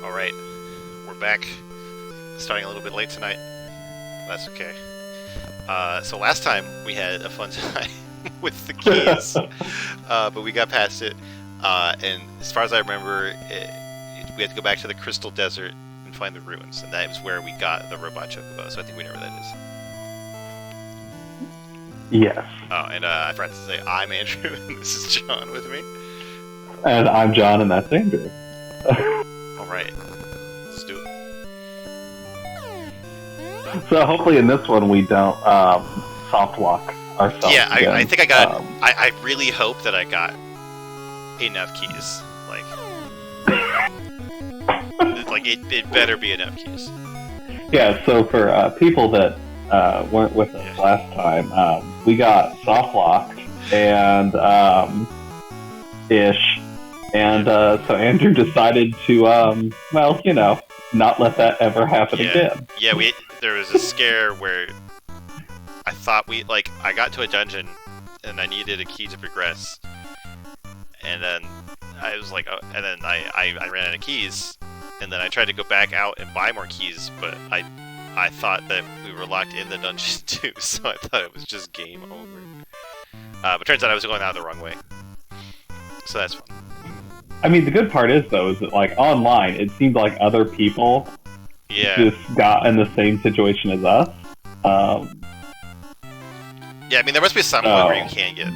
Alright, we're back. Starting a little bit late tonight. That's okay. So last time we had a fun time with the keys, but we got past it. And as far as I remember, we had to go back to the Crystal Desert and find the ruins, and that was where we got the robot chocobo. So I think we know where that is. Yes. Oh, and I forgot to say, I'm Andrew, and this is John with me. And I'm John, and that's Andrew. Alright, let's do it. So hopefully in this one we don't soft lock ourselves. Yeah, again. I think I got. I really hope that I got enough keys. Like it better be enough keys. Yeah. So for people that weren't with us last time, we got soft locked and ish, and so Andrew decided to well, you know, not let that ever happen again. Yeah, there was a scare where I thought I got to a dungeon and I needed a key to progress, and then I was like, oh, and then I ran out of keys, and then I tried to go back out and buy more keys, but I thought that we were locked in the dungeon too, so I thought it was just game over. But turns out I was going out the wrong way, so that's fun. I mean, the good part is though, is that like online, it seemed like other people just got in the same situation as us. Yeah, I mean, there must be some point where you can't get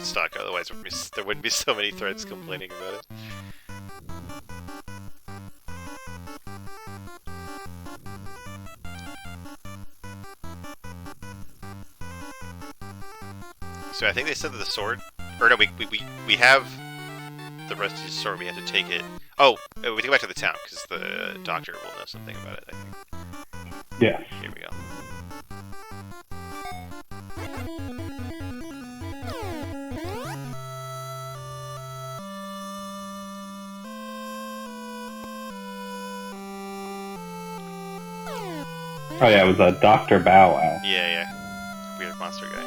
stuck, otherwise there wouldn't be so many threads complaining about it. So I think they said that the sword, or no, we have the rusty sword. We have to take it. Oh, we take it back to the town because the doctor will know something about it, I think. Yeah. Here we go. Oh yeah, it was Dr. Bow Wow. Yeah. Weird monster guy.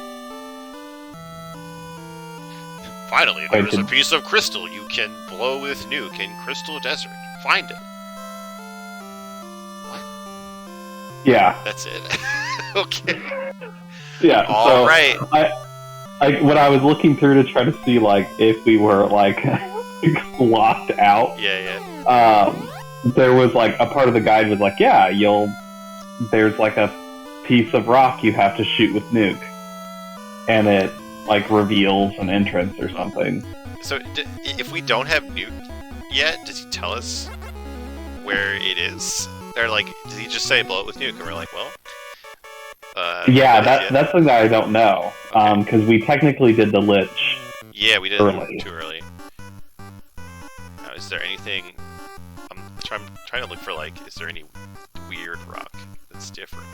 Finally, there is a piece of crystal you can blow with Nuke in Crystal Desert. Find it. What? Yeah. That's it. Okay. Yeah. All right. When I was looking through to try to see like if we were like locked out. Yeah. There was like a part of the guide was like, yeah, there's like a piece of rock you have to shoot with Nuke, and it like reveals an entrance or something. So if we don't have Nuke yet, does he tell us where it is? Or like, does he just say blow it with Nuke, and we're like, well? Yeah, that's something that I don't know, because we technically did the Lich. Yeah, we did early. Too early. Now, is there anything? I'm trying to look for like, is there any weird rock that's different?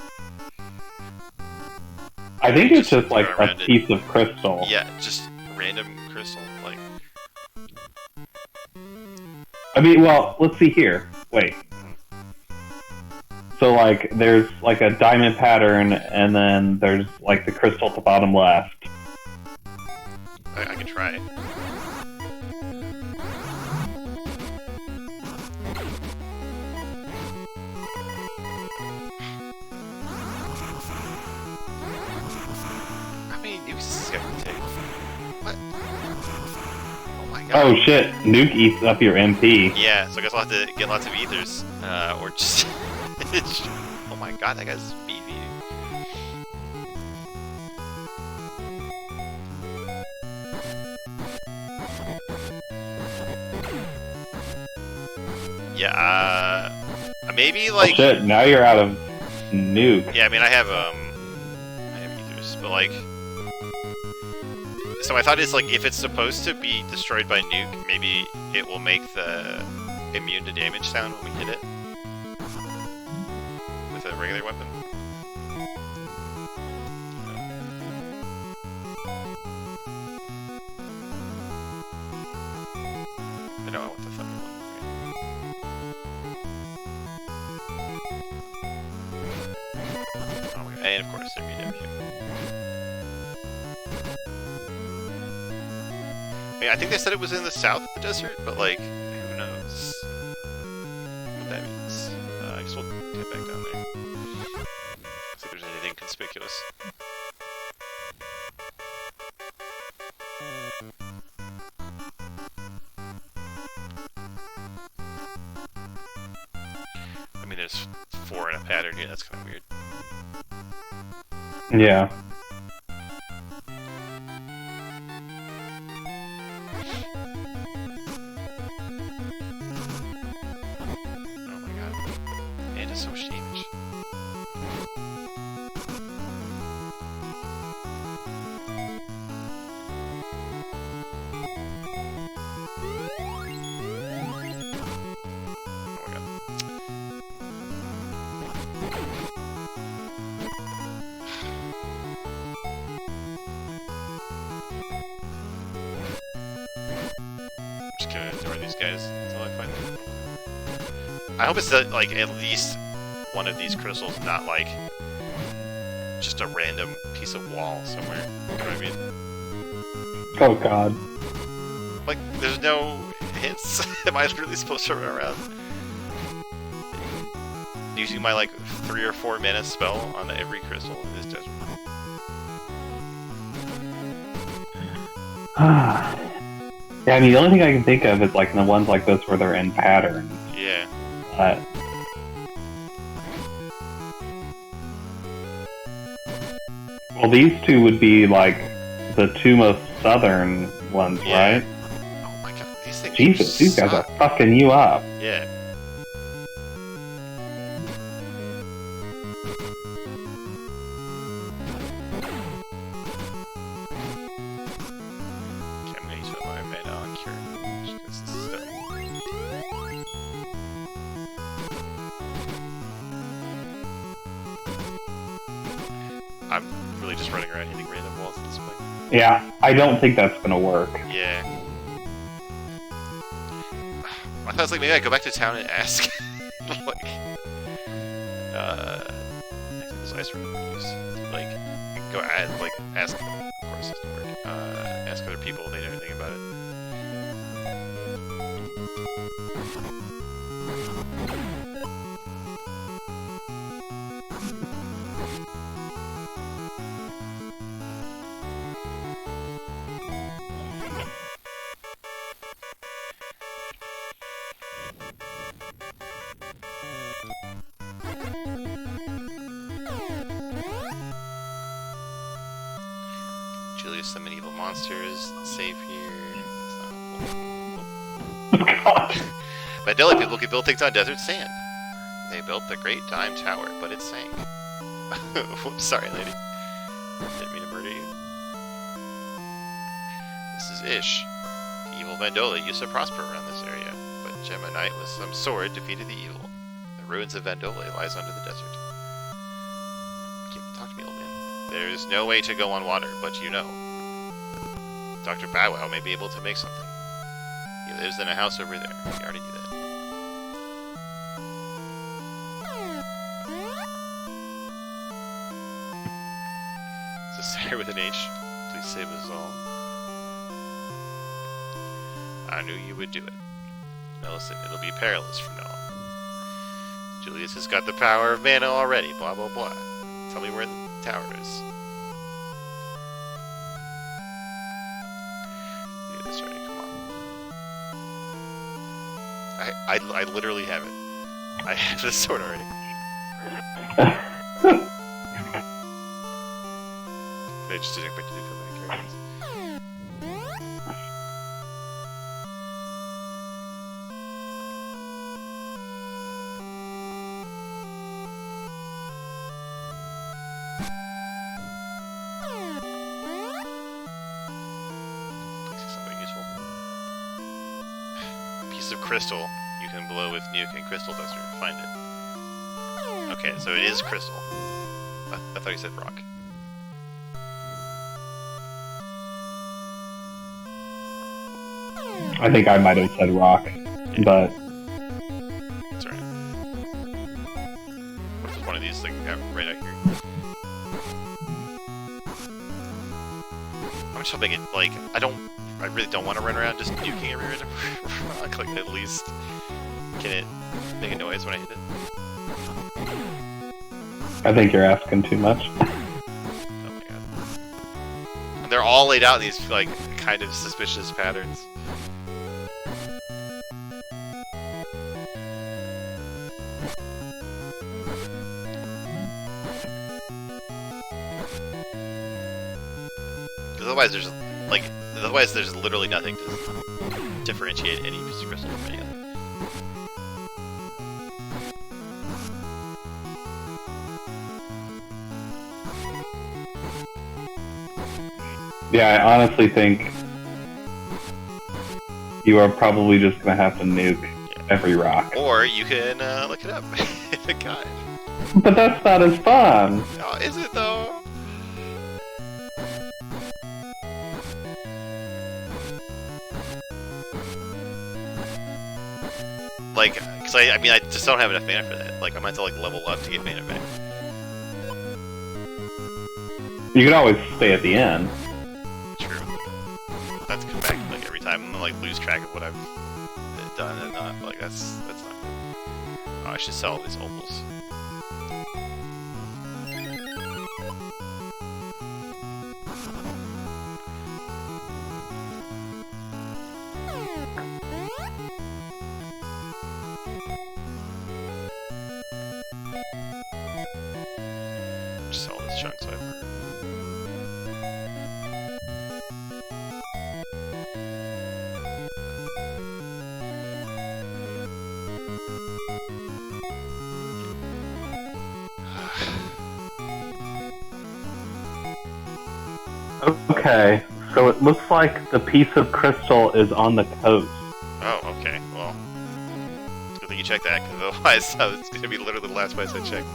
I think it's just like a piece of crystal. Yeah, just random crystal, like. I mean, well, let's see here. Wait. So, like, there's like a diamond pattern, and then there's like the crystal at the bottom left. I can try. What? Oh my god. Oh shit, Nuke eats up your MP. Yeah, so I guess I'll have to get lots of ethers. Or just... oh my god, that guy's beefy. Yeah, maybe like... Oh shit, now you're out of Nuke. Yeah, I mean, I have ethers, but like... So my thought is, like, if it's supposed to be destroyed by Nuke, maybe it will make the immune to damage sound when we hit it with a regular weapon. But no, I want the thunder one. Oh my god, and of course, there'd be no here. I mean, I think they said it was in the south of the desert, but like, who knows what that Get back down there. See if there's anything conspicuous. I mean, there's 4 in a pattern here. That's kind of weird. Yeah. Oh my god. And it's so much damage. Oh my god. I'm just gonna ignore these guys until I find them. I hope it's that, like, at least one of these crystals, not like just a random piece of wall somewhere. You know what I mean? Oh god. Like, there's no hints. Am I really supposed to run around using my, like, 3 or 4 mana spell on every crystal in this desert? Yeah, I mean, the only thing I can think of is like the ones like this where they're in patterns. Yeah. But well, these two would be like the 2 most southern ones, Yeah. right? Oh my god, these things Jesus, these guys are suck. fucking you up. Yeah. Okay, I'm gonna use my mana on Cure. Just 'cause this is dumb. I'm really just running around hitting random walls at this point. Yeah, I don't think that's gonna work. Yeah. I thought it was like maybe I go back to town and ask. Like, I think this ice room I use. Like, go ask. Of course, this doesn't work. Ask other people if they know anything about it. Julius summon evil monsters. Save here. It's not God. Vandalia people can build things on desert sand. They built the Great Dime Tower, but it sank. Whoops, sorry, lady. Didn't mean to murder you. This is Ish. The evil Vandola used to prosper around this area, but Gemma Knight with some sword defeated the evil. The ruins of Vandola lies under the desert. Talk to me, old man. There's no way to go on water, but you know. Dr. Bow Wow may be able to make something. He lives in a house over there. We already knew that. It's a Sarah with an H. Please save us all. I knew you would do it. Now listen, it'll be perilous from now on. Julius has got the power of mana already, blah blah blah. Tell me where the tower is. Do this already, come on. I literally have it. I have this sword already. I just didn't expect to do so many characters. Something useful. Piece of crystal you can blow with nuke and crystal duster. Find it. Okay, so it is crystal. I thought you said rock. I think I might have said rock, but That's alright. What if there's one of these like right out here? I'm just hoping it like I really don't want to run around just nuking every random rock. Like at least can it make a noise when I hit it? I think you're asking too much. Oh my god. And they're all laid out in these, like, kind of suspicious patterns. Because otherwise there's literally nothing to differentiate any piece of crystal from any other. Yeah, I honestly think you are probably just gonna have to nuke every rock. Or you can look it up in the guide. But that's not as fun. Oh, is it though? Like, cause I mean, I just don't have enough mana for that. Like, I might have to like level up to get mana back. You can always stay at the end. True. That's come back like every time and like lose track of what I've done and not. Like that's not good. Oh, I should sell these opals. Just sell this chunk so I have. Okay, so it looks like the piece of crystal is on the coast. Oh, okay. Well, it's good that you checked that, because otherwise it's going to be literally the last place I checked.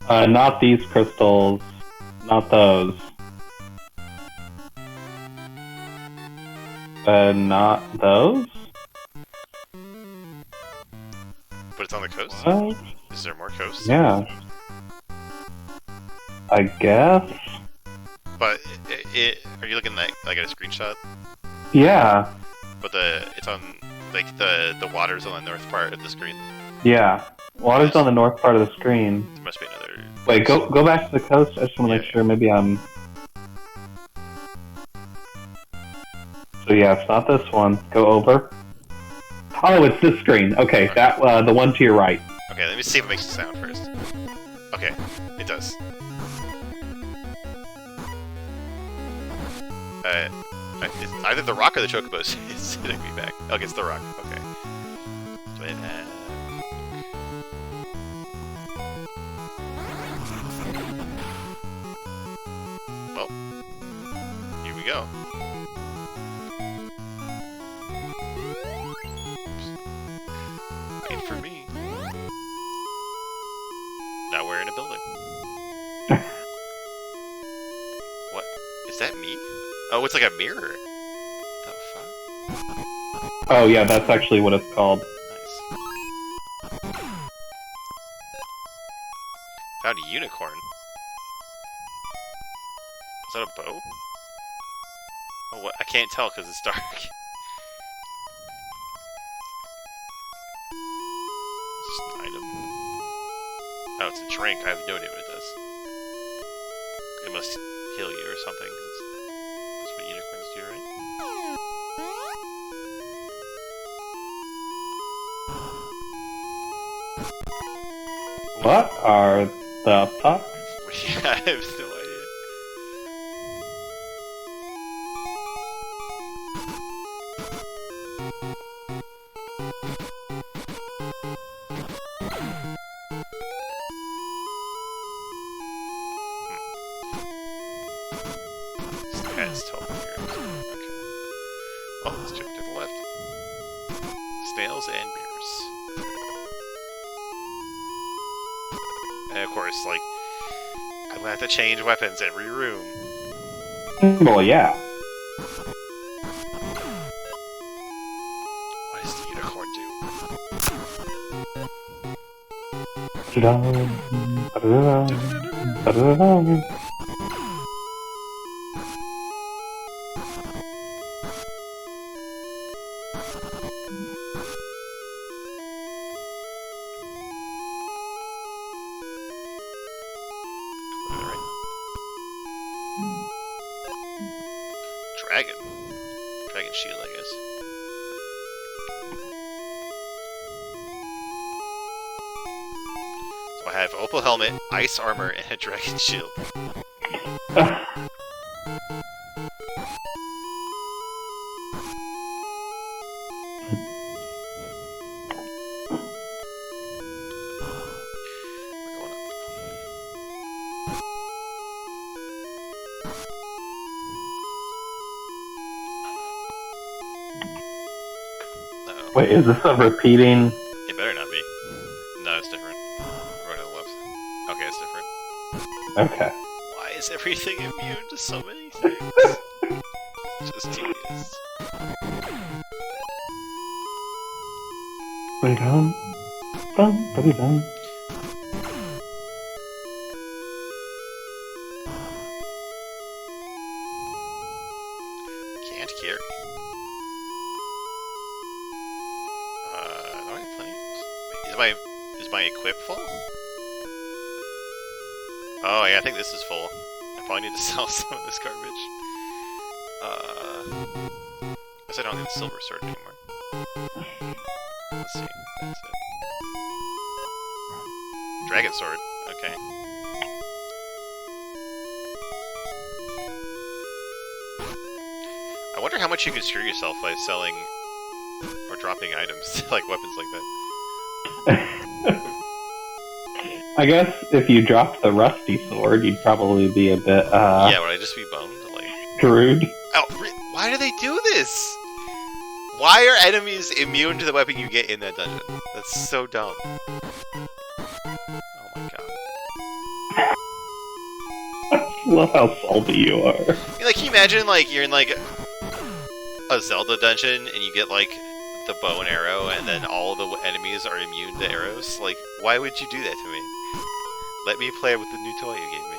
Not these crystals. Not those. Not those? But it's on the coast? What? Is there more coast? Yeah. I guess? But are you looking at like at a screenshot? Yeah. But it's on like the water's on the north part of the screen. Yeah. Water's on the north part of the screen. There must be another. Wait, go back to the coast. I just want to make sure. Maybe I'm. So yeah, it's not this one. Go over. Oh, it's this screen. Okay, that the one to your right. Okay, let me see if it makes a sound first. Okay, it does. It's either the rock or the chocobo is hitting me back. Okay, it's the rock. Okay. Wait, well, here we go. Wait for me. Now we're in a building. What? Is that me? Oh, it's like a mirror. What the fuck? Oh yeah, that's actually what it's called. Nice. Found a unicorn. Is that a bow? Oh, what? I can't tell because it's dark. Just an item. Oh, it's a drink. I have no idea what it does. It must heal you or something. That's what unicorns do, right? What are the fuck? I have no idea. It's totally here. Okay. Oh, let's check to the left. Snails and bears. And of course, like, I'm gonna have to change weapons every room. Well, yeah. What does the unicorn do? Da-dum, da-da-dum, da-da-dum. Dragon. Dragon shield, I guess. So I have Opal helmet, ice armor, and a dragon shield. We're going up. Uh-oh. Wait, is this a repeating? It better not be. No, it's different. We're going to the left. Okay, it's different. Okay. Why is everything immune to so many things? Just tedious. Ba-dum, bum, ba-dum. Can't carry. Do I have plenty? Is my equip full? Oh yeah, I think this is full. I probably need to sell some of this garbage. Guess I don't need the silver sword anymore. Let's see. That's it. Dragon sword. Okay. I wonder how much you can screw yourself by selling or dropping items, like weapons like that. I guess if you dropped the rusty sword, you'd probably be a bit Yeah, would I just be boned? Like, screwed. oh, why do they do this? Why are enemies immune to the weapon you get in that dungeon? That's so dumb. Oh my god. I love how salty you are. Like, can you imagine, like, you're in, like, a Zelda dungeon, and you get, like, the bow and arrow, and then all the enemies are immune to arrows? Like, why would you do that to me? Let me play with the new toy you gave me.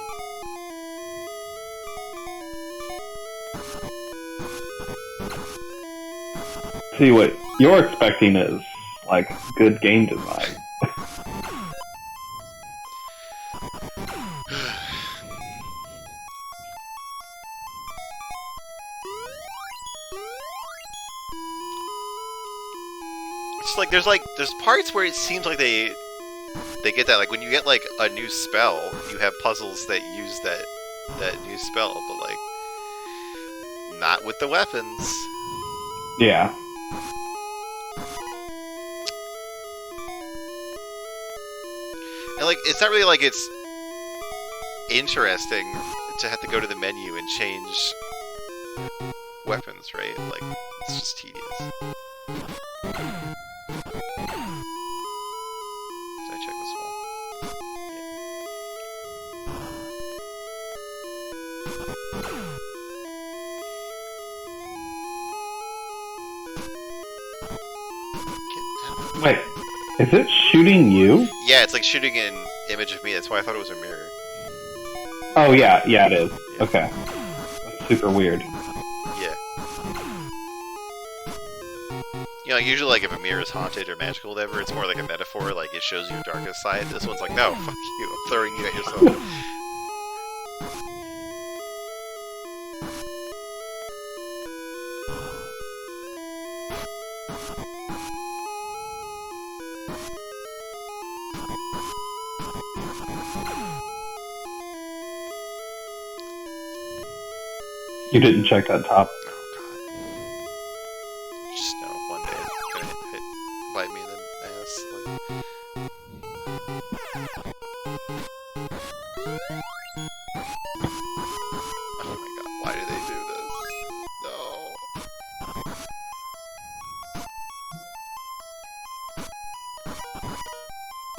See, what you're expecting is, like, good game design. It's like there's parts where it seems like they get that, like when you get like a new spell, you have puzzles that use that new spell, but like not with the weapons. Yeah. And like it's not really like it's interesting to have to go to the menu and change weapons, right? Like it's just tedious. Did I check this wall? Yeah. Wait, is it shooting you? Yeah, it's like shooting an image of me. That's why I thought it was a mirror. Oh yeah, yeah it is. Yeah. Okay. That's super weird. Yeah. You know, usually like if a mirror is haunted or magical or whatever, it's more like a metaphor, like it shows you your darkest side. This one's like, no, fuck you, I'm throwing you at yourself. You didn't check that top. Oh god. Just know one day it's gonna bite me in the ass. Like... Oh my god, why do they do this? No.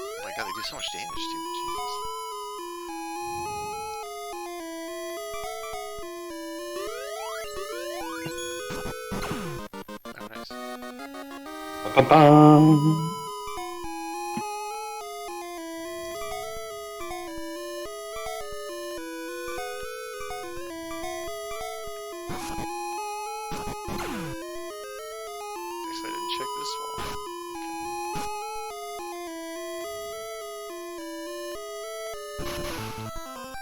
Oh my god, they do so much damage, dude. Jesus. Oh, nice. Ba-ba-bum.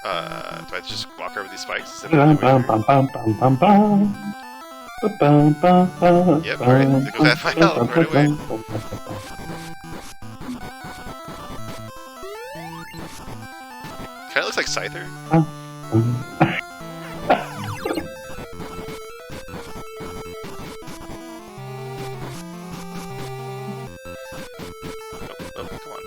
Do I just walk over these spikes? Is that the only way through? Yep, alright. There goes half my health right away. Kinda looks like Scyther. Oh, come on.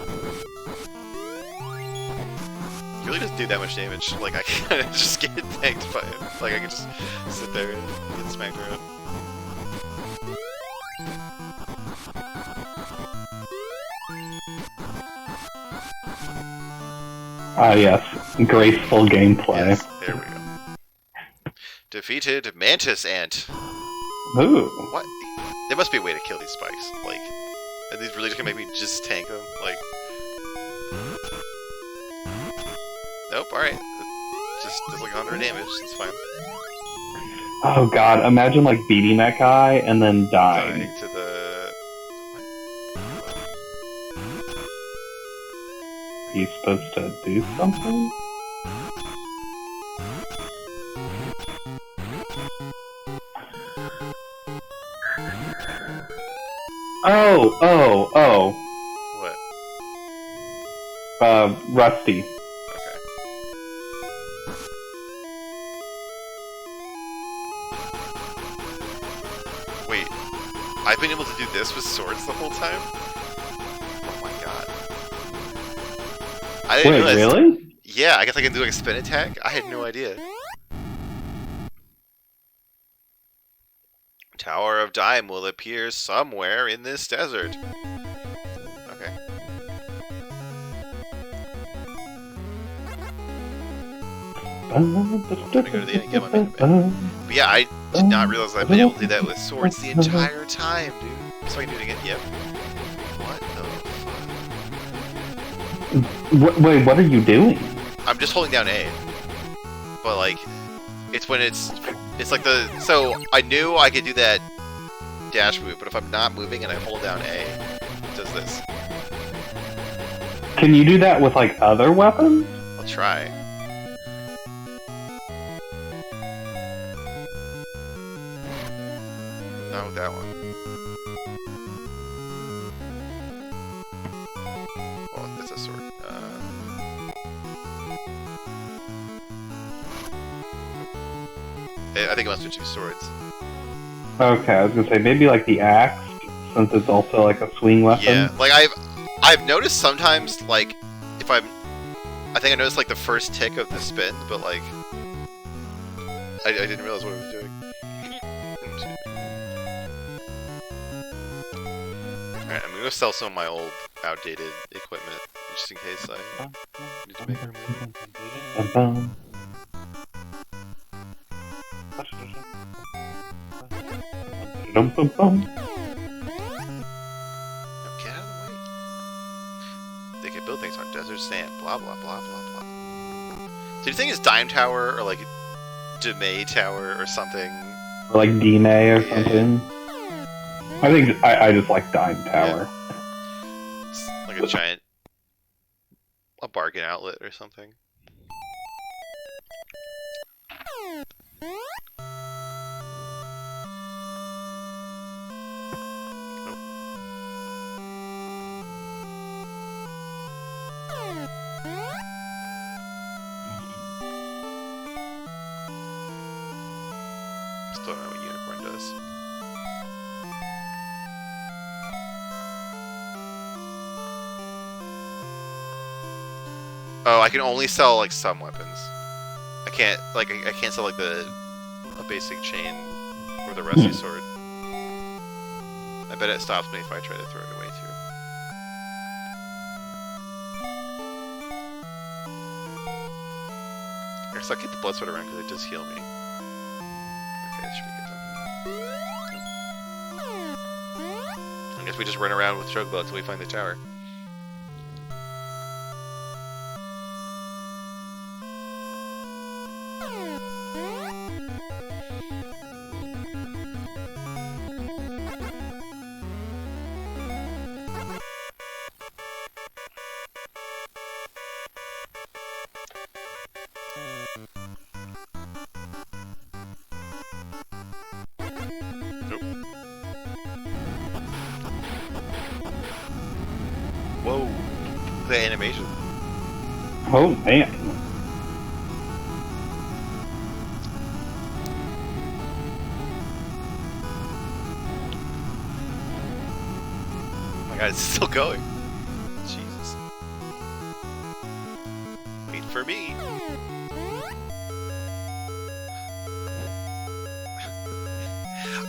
He really doesn't do that much damage. Like, I can just get tanked by him. Like, I can just sit there and get smacked around. Ah, yes. Graceful gameplay. Yes, there we go. Defeated Mantis Ant. Ooh. What? There must be a way to kill these spikes. Like, are these really just gonna make me just tank them? Like, nope. All right, it just does like 100 damage. It's fine. Oh god, imagine like beating that guy and then dying. Dying to the. Are you supposed to do something? Oh. What? Rusty. Okay. Wait, I've been able to do this with swords the whole time? Oh my god. I didn't Wait, realize. really? Yeah, I guess I can do like a spin attack? I had no idea. Tower of Dime will appear somewhere in this desert. Okay. I'm gonna go to the end and get my mana back. But yeah, I did not realize I've been able to do that with swords the entire time, dude. So I can do it again. Yep. What the fuck? Wait, what are you doing? I'm just holding down A. But like, it's when it's like the, so I knew I could do that dash move, but if I'm not moving and I hold down A, it does this. Can you do that with like other weapons? I'll try. Not with that one. Oh, that's a sword. I think it must be two swords. Okay, I was gonna say maybe like the axe, since it's also like a swing weapon. Yeah, like I've noticed sometimes, like, if I think I noticed like the first tick of the spin, but like I didn't realize what I was doing. Alright, I'm gonna sell some of my old, outdated equipment, just in case I need to make a move. Now get out of the way. They can build things on desert sand, blah blah blah blah blah. So do you think it's Dime Tower, or like Demay Tower, or something? Or like D-May or something. I think I just like Dime Tower. Yeah. It's like a giant, a bargain outlet or something. Still don't know what Unicorn does. Oh, I can only sell like some weapons. I can't sell like a basic chain or the rusty sword. I bet it stops me if I try to throw it away too. I guess I'll keep the blood sword around because it does heal me. Okay, that should be good then. I guess we just run around with Chocobo until we find the tower. the animation. Oh man. Oh my god, it's still going. Jesus. Wait for me.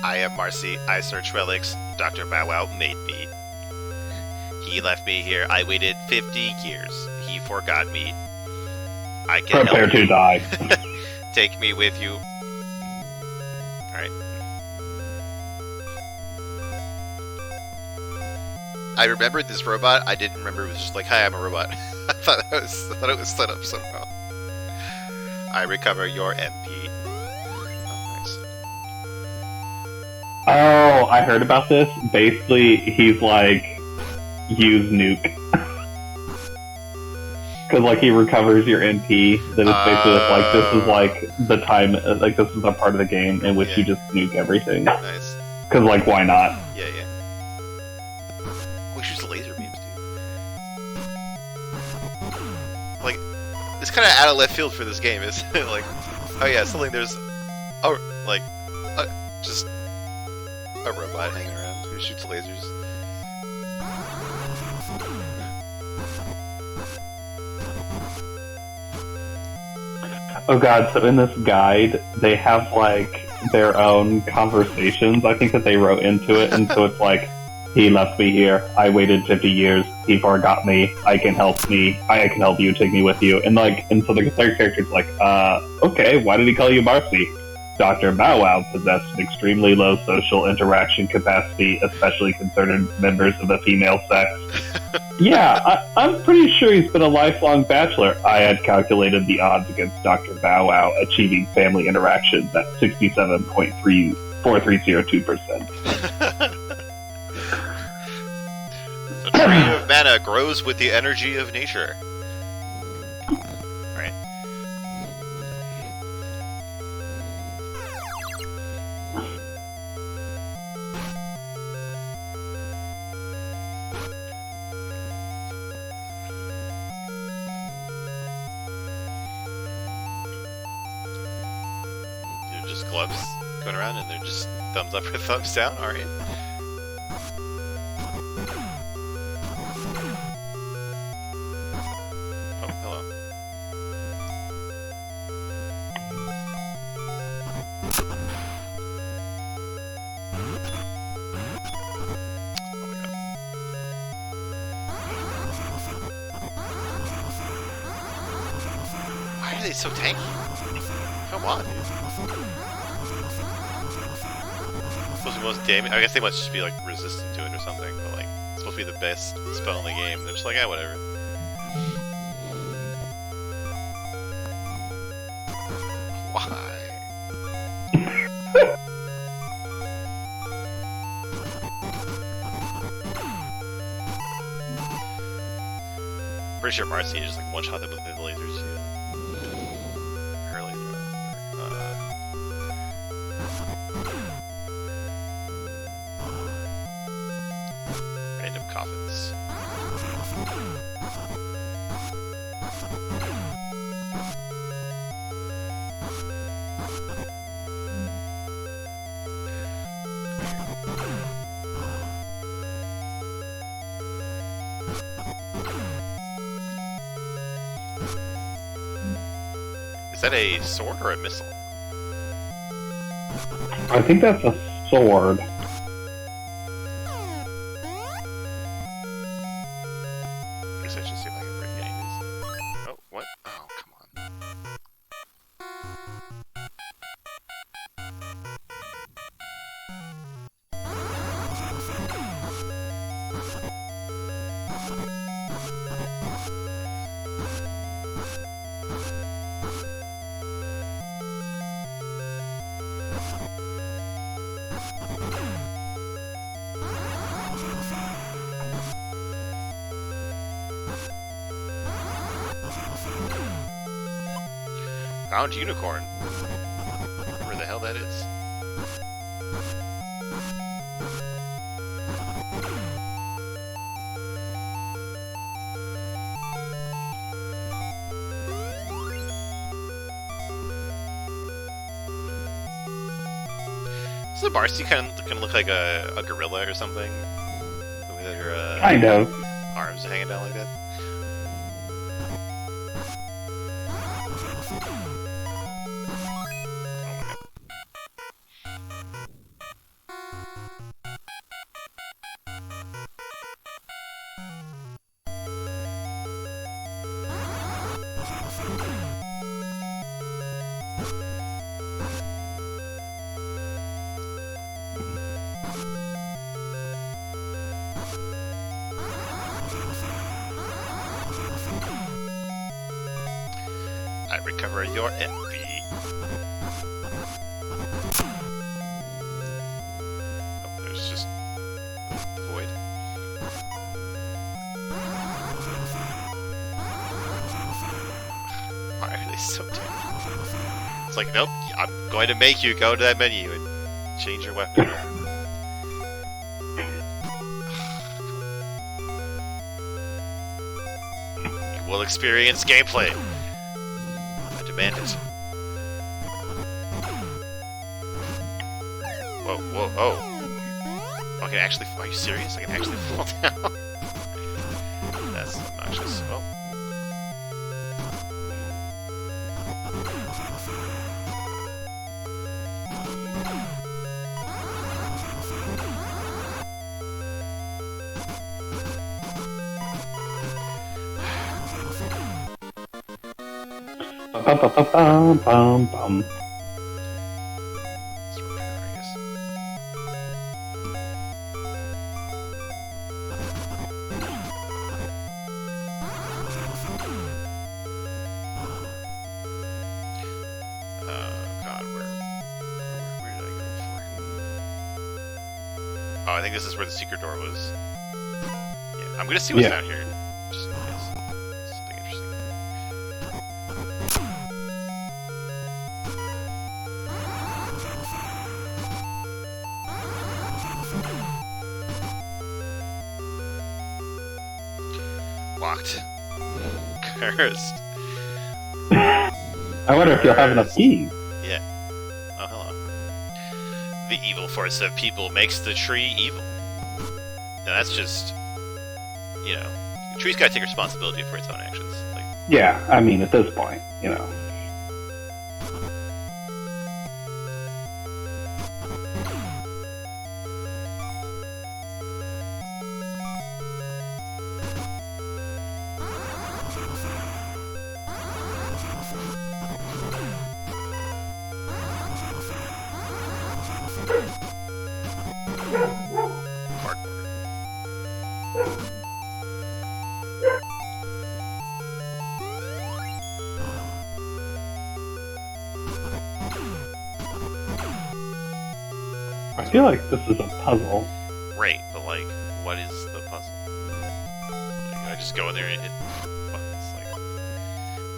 I am Marcy. I search relics. Dr. Bow Wow made me. He left me here. I waited 50 years. He forgot me. I can Prepare help to you. die. Take me with you. Alright. I remembered this robot. I didn't remember it was just like, hi, I'm a robot. I thought it was set up somehow. I recover your MP. Oh, nice. Oh, I heard about this. Basically, he's like, use nuke. Because, like, he recovers your MP. Then it's basically like, this is, like, the time, like, this is the part of the game in which Yeah. you just nuke everything. Nice. Because, like, why not? Yeah, yeah. Oh, he shoots laser beams, dude. Like, it's kind of out of left field for this game, isn't it? Like, oh yeah, something there's, oh, like, just a robot hanging around who shoots lasers. Oh god, so in this guide, they have, like, their own conversations, I think, that they wrote into it, and so it's like, he left me here, I waited 50 years, he forgot me, I can help you, take me with you, and like, and so the third character's like, okay, why did he call you Marcy? Dr. Bow Wow possessed an extremely low social interaction capacity, especially concerning members of the female sex. Yeah, I'm pretty sure he's been a lifelong bachelor. I had calculated the odds against Dr. Bow Wow achieving family interactions at 67.4302%. The tree of mana grows with the energy of nature. Right. They're just gloves going around and they're just thumbs up or thumbs down, alright. Oh, hello. Oh my god. Why are they so tanky? Come on, dude. Supposed to be most damage. I guess they must just be like resistant to it or something, but like it's supposed to be the best spell in the game. They're just like, whatever. Why? Pretty sure Marcy just like one shot them with the lasers too. Her laser. Random coffins. Is that a sword or a missile? I think that's a sword. I guess I should see if I can break any of these. Oh, what? Oh, come on. Found unicorn. Where the hell that is? Doesn't Marcy kind of look like a gorilla or something? The way that her Kind of. arms are hanging down like that. I recover your envy. Oh, there's just the void. Why are they so terrible? It's like, nope, I'm going to make you go to that menu and change your weapon. You will experience gameplay. Demand it. Whoa, whoa, oh. I can actually. Are you serious? I can actually fall down. That's obnoxious. Oh. Bum, bum, bum, bum, bum. Let's repair, I guess. God, where did I go for? Oh, I think this is where the secret door was. Yeah, I'm gonna see what's down here. Just in case. Something interesting. Locked. Cursed. I wonder if you'll have enough keys. Yeah. Oh, hello. The evil force of people makes the tree evil. Now that's just, you know, the tree's gotta take responsibility for its own actions. Like, Yeah, I mean, at this point, you know. I feel like this is a puzzle. right, but like, what is the puzzle? Like, I just go in there and hit buttons, like,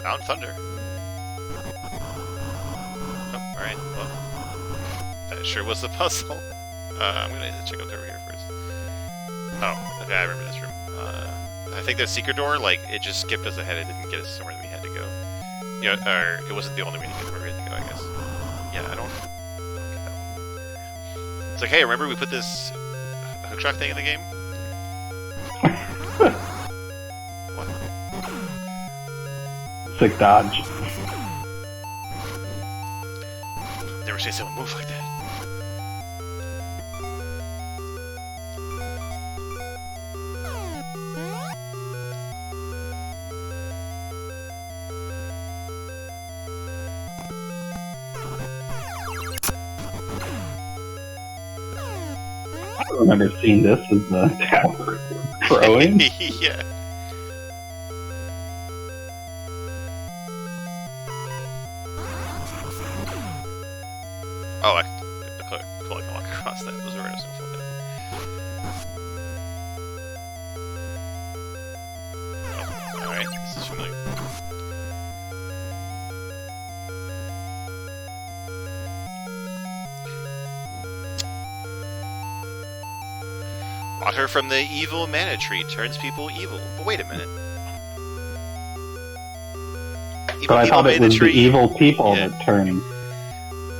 Found Thunder. Oh, alright, well, that sure was the puzzle. I'm gonna check out over here first. Oh, okay, I remember this room. I think the secret door, like, it just skipped us ahead. It didn't get us somewhere that we had to go. You know, or it wasn't the only way to get where we had to go, I guess. Yeah, I don't get that one. It's like, hey, remember we put this hookshot thing in the game? What? Sick dodge. Never seen someone move like that. I don't remember seeing this as the tower growing. Yeah. Oh, I can walk across that. Those are right so far. Oh, alright, this is familiar. Water from the evil mana tree turns people evil. But wait a minute. But I thought it was the evil people Yeah. that turned.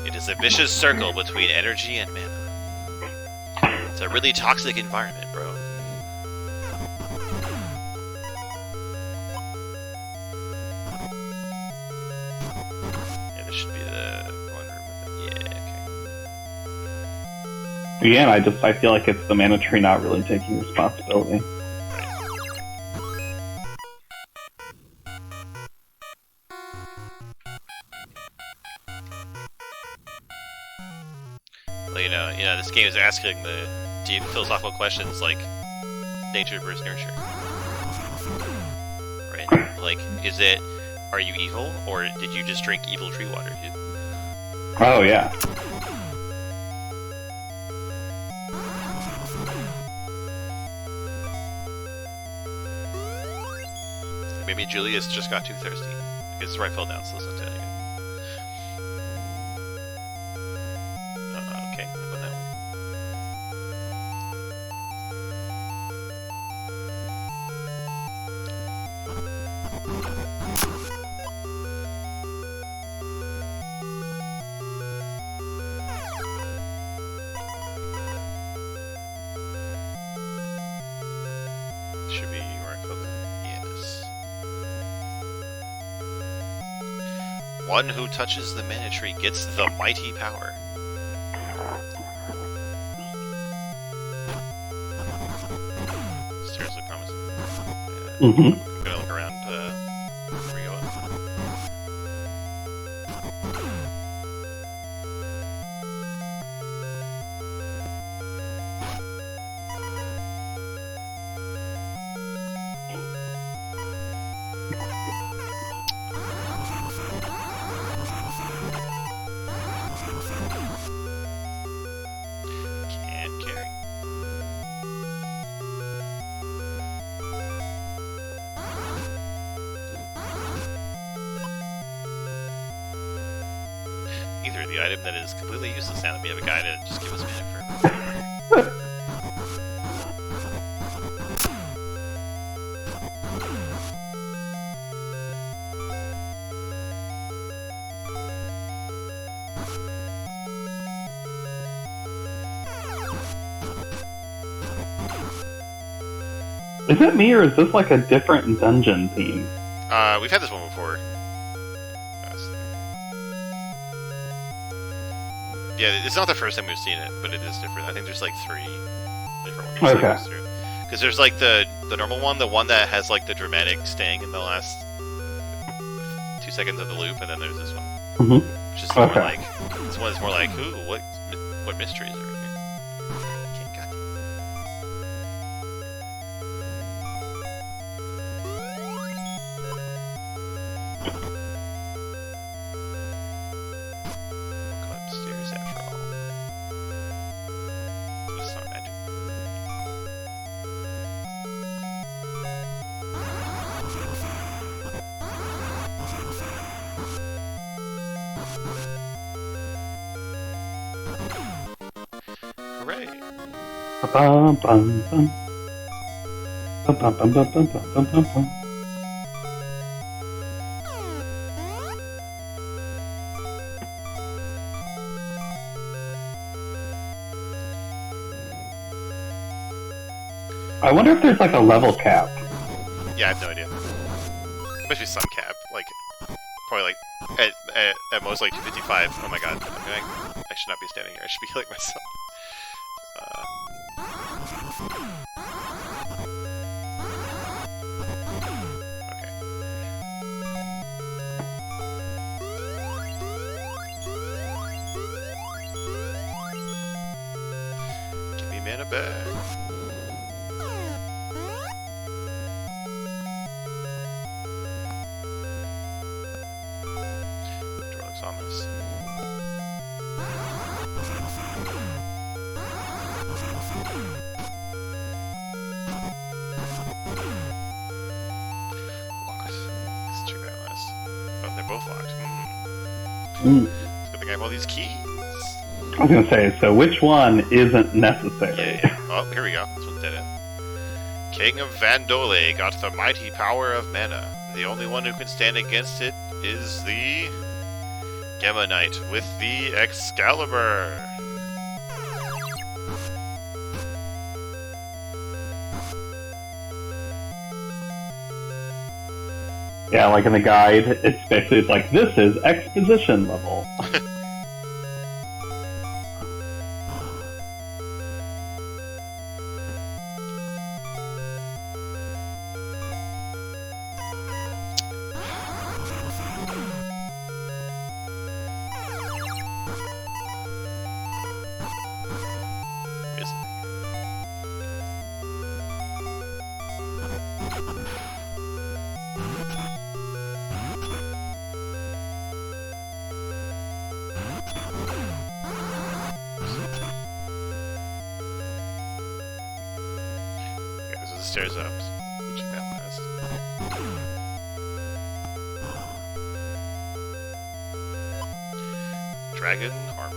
It is It's a vicious circle between energy and mana. It's a really toxic environment, bro. Yeah, this should be the one room with it. Yeah, okay. Again, I feel like it's the mana tree not really taking responsibility. Well, you know, this game is asking the deep philosophical questions like nature versus nurture. Right? Like, are you evil, or did you just drink evil tree water, dude? Oh, yeah. Maybe Julius just got too thirsty. Because his right fell down, so let's not do it again. Okay, look on that one. Should be right fell down. Yes. One who touches the mana tree gets the mighty power. Seriously promising. Yeah. Mm-hmm. I'm gonna look around before we go up. Can't carry. Either the item that is completely useless now that we have a guy to just give us mana for. Is it me, or is this like a different dungeon theme? We've had this one before. Yeah, it's not the first time we've seen it, but it is different. I think there's like 3 different ones. Okay. Because there's like the normal one, the one that has like the dramatic staying in the last 2 seconds of the loop, and then there's this one. Mm-hmm. Which is more like, this one is more like, ooh, what mysteries are in here? Can't got Go upstairs after all. It's not magic. Hooray! Bum, bum, bum. Bum, bum, bum, bum, bum, bum, bum, bum. I wonder if there's like a level cap. Yeah, I have no idea. There must be some cap, like, probably like, at most like 255. Oh my god. I should not be standing here, I should be like myself. Okay. Give me mana back. Drolix Ominous. Locked. Let's check that last. Oh, they're both locked. Mm. It's a good thing I have all these keys. I was gonna say, so which one isn't necessary? Yeah. Oh, here we go. This one's dead end. King of Vandole got the mighty power of mana. The only one who can stand against it is the Gamma Knight with the Excalibur. Yeah, like in the guide, it's basically like, this is exposition level. Stairs up. Reaching that last. Dragon armor.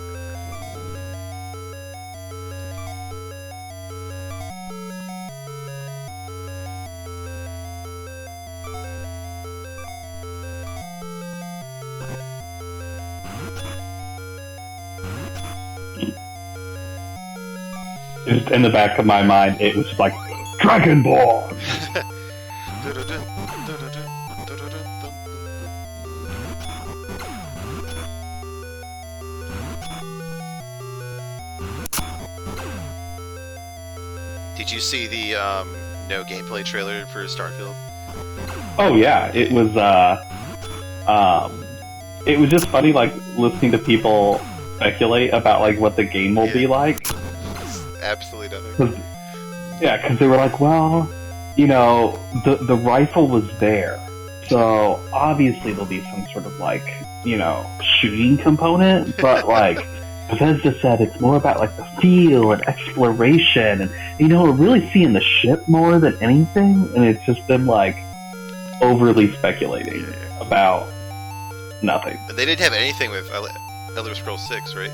Just in the back of my mind, it was just like, Dragonborn! Did you see the no gameplay trailer for Starfield? Oh yeah, it was just funny, like, listening to people speculate about, like, what the game will be like. Absolutely nothing. Because they were like, well, you know, the rifle was there, so obviously there'll be some sort of, like, you know, shooting component, but, like, Bethesda said it's more about, like, the feel and exploration, and, you know, we're really seeing the ship more than anything, and it's just been, like, overly speculating about nothing. And they didn't have anything with Elder Scrolls 6, right?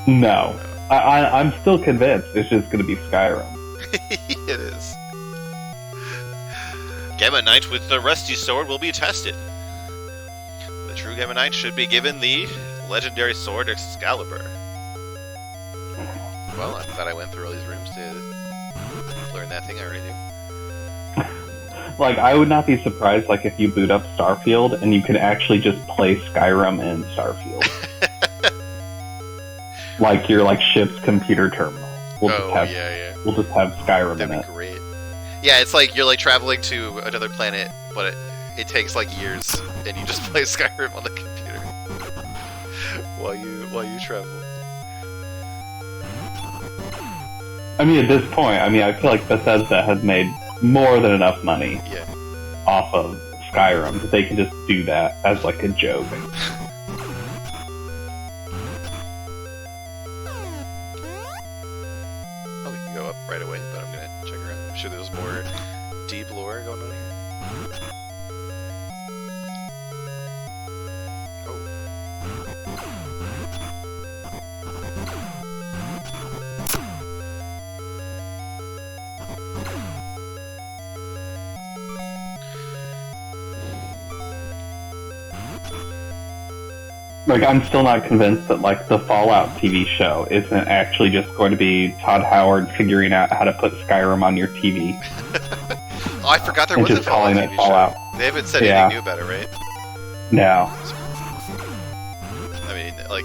No. I'm still convinced it's just going to be Skyrim. It is. Gamma Knight with the Rusty Sword will be tested. The true Gamma Knight should be given the legendary sword Excalibur. Well, I'm glad I went through all these rooms to learn that thing I already knew. Like, I would not be surprised, like, if you boot up Starfield and you can actually just play Skyrim in Starfield. Like your, like, ship's computer terminal. We'll just have Skyrim in it. That'd be great. Yeah, it's like you're, like, traveling to another planet, but it takes, like, years, and you just play Skyrim on the computer while you travel. I mean, at this point, I feel like Bethesda has made more than enough money off of Skyrim that they can just do that as, like, a joke. Oh, we can go up right away, but I'm gonna check around. I'm sure there's more deep lore going on here. Like, I'm still not convinced that, like, the Fallout TV show isn't actually just going to be Todd Howard figuring out how to put Skyrim on your TV. Oh, I forgot there was a Fallout TV Fallout. show. They haven't said anything new about it, right? No. I mean, like,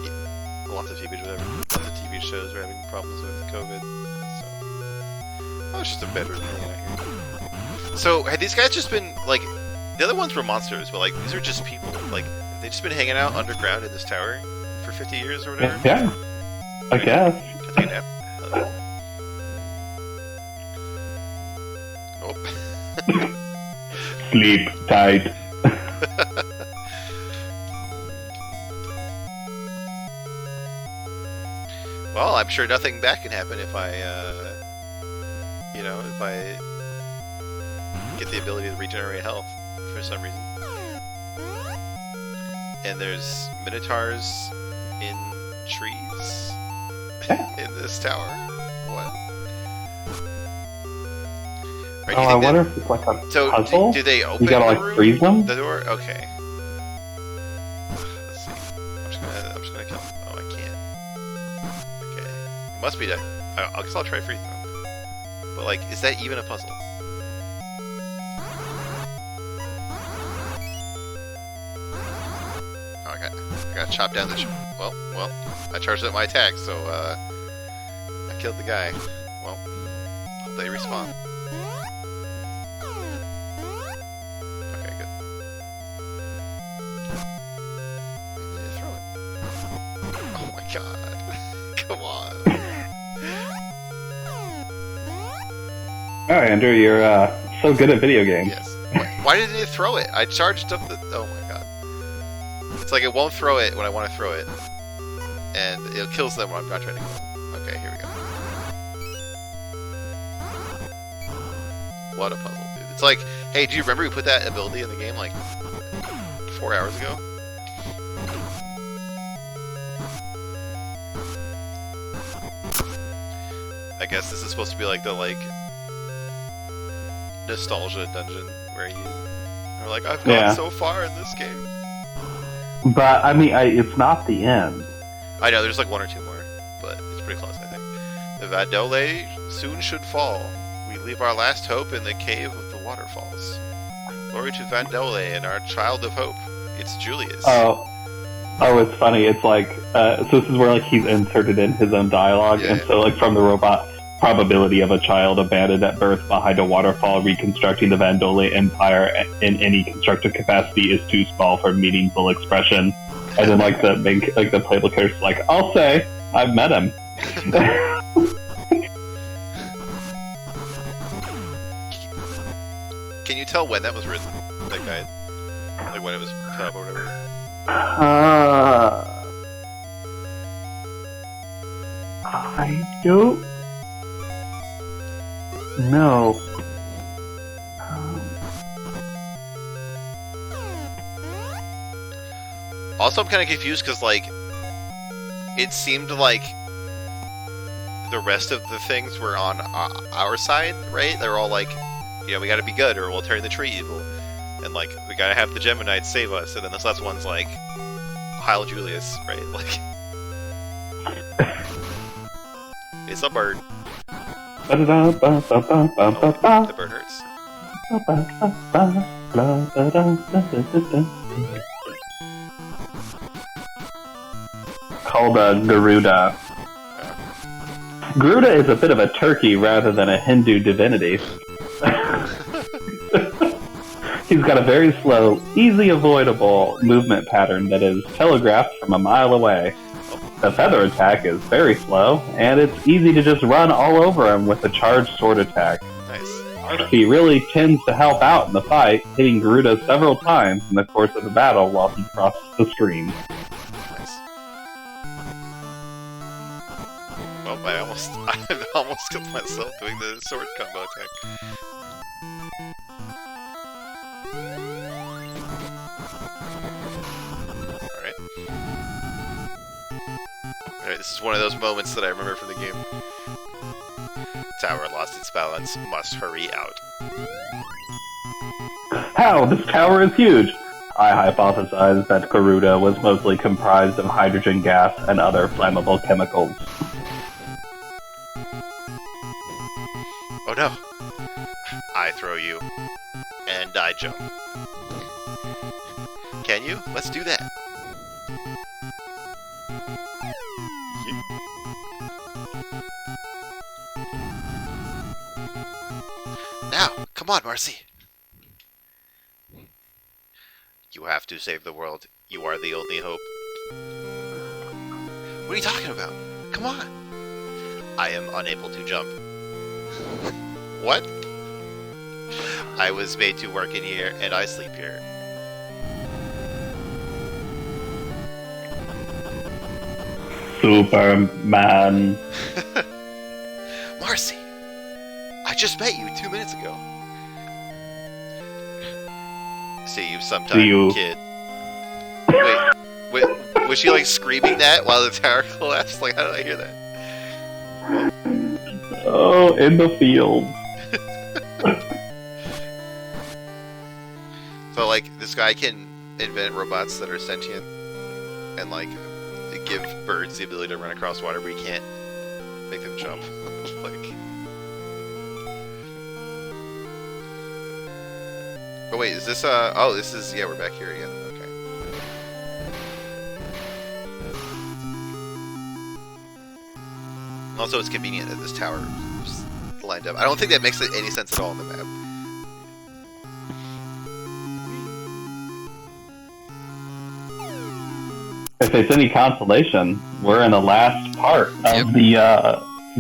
lots of TV shows are having problems with COVID, so... Oh, it's just a bedroom hanging out here. So, had these guys just been, like... The other ones were monsters, but, like, these are just people. Like, they just been hanging out underground in this tower for 50 years or whatever? Yeah, I guess. I think Oh. Sleep tight. Well, I'm sure nothing bad can happen if I, you know, if I get the ability to regenerate health for some reason. And there's minotaurs in trees in this tower. What? Right, I wonder if it's like a puzzle. Do they open you gotta, like, freeze them? The door? Okay. Let's see. It must be that. I guess I'll try free throw. But like, is that even a puzzle? Oh, I got chopped down the. Well, I charged up my attack, so I killed the guy. Well, hope they respawn. Okay, good. Throw it. Oh my god! Come on. Oh, Andrew, you're so good at video games. Yes. Why didn't it throw it? I charged up the. Oh my god. It's like it won't throw it when I want to throw it. And it kills them when I'm not trying to kill them. Okay, here we go. What a puzzle, dude. It's like, hey, do you remember we put that ability in the game like 4 hours ago? I guess this is supposed to be like the nostalgia dungeon where you are like, I've gone so far in this game. But I mean, it's not the end. I know there's like 1 or 2 more, but it's pretty close, I think. The Vandole soon should fall. We leave our last hope in the cave of the waterfalls. Glory to Vandole and our child of hope. It's Julius. Oh, it's funny. It's like so this is where like he's inserted in his own dialogue, and so like from the robot. Probability of a child abandoned at birth behind a waterfall reconstructing the Vandole Empire in any constructive capacity is too small for meaningful expression. And then like the playable character's like, I'll say, I've met him. Can you tell when that was written? That guy? Like when it was put up or whatever? I don't No. Also, I'm kind of confused because, like, it seemed like the rest of the things were on our side, right? They're all like, you know, we gotta be good or we'll turn the tree evil. And, like, we gotta have the Geminites save us. And then this last one's like, Heil Julius, right? Like, it's a bird. The bird hurts. Called Garuda. Garuda is a bit of a turkey rather than a Hindu divinity. He's got a very slow, easy avoidable movement pattern that is telegraphed from a mile away. The feather attack is very slow, and it's easy to just run all over him with a charged sword attack. Nice. He really tends to help out in the fight, hitting Garuda several times in the course of the battle while he crosses the screen. Nice. Well, I almost killed myself doing the sword combo attack. Alright, this is one of those moments that I remember from the game. Tower lost its balance, must hurry out. How? This tower is huge! I hypothesized that Garuda was mostly comprised of hydrogen gas and other flammable chemicals. Oh no! I throw you. And I jump. Can you? Let's do that. Now, come on, Marcy. You have to save the world. You are the only hope. What are you talking about? Come on. I am unable to jump. What? I was made to work in here, and I sleep here. Superman. Marcy! I just met you 2 minutes ago. See you sometime, kid. Wait, was she like screaming that while the tower collapsed? Like, how did I hear that? Oh, in the field. So, like, this guy can invent robots that are sentient and, like, give birds the ability to run across water, but he can't make them jump. Like. Oh wait, is this oh, this is, yeah, we're back here again. Okay. Also, it's convenient that this tower is lined up. I don't think that makes any sense at all on the map. If it's any consolation, we're in the last part of the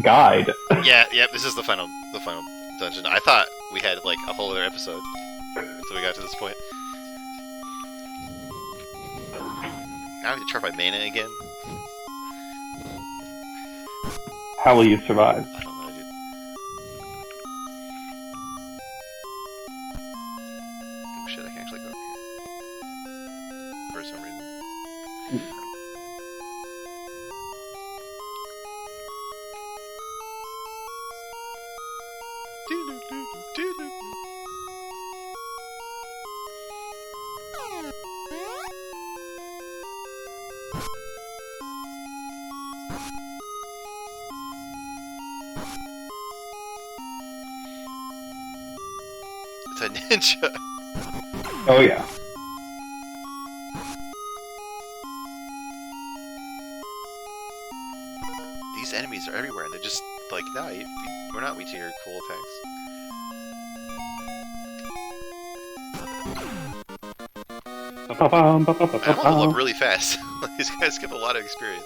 guide. Yeah, this is the final dungeon. I thought we had like a whole other episode until we got to this point. I have to try my mana again. How will you survive? I don't know, dude. Oh shit, I can actually go over here. For some reason. It's a ninja. Oh yeah. These enemies are everywhere, and they're just like, no, we're not weak to your cool attacks. I'm level up really fast. These guys get a lot of experience.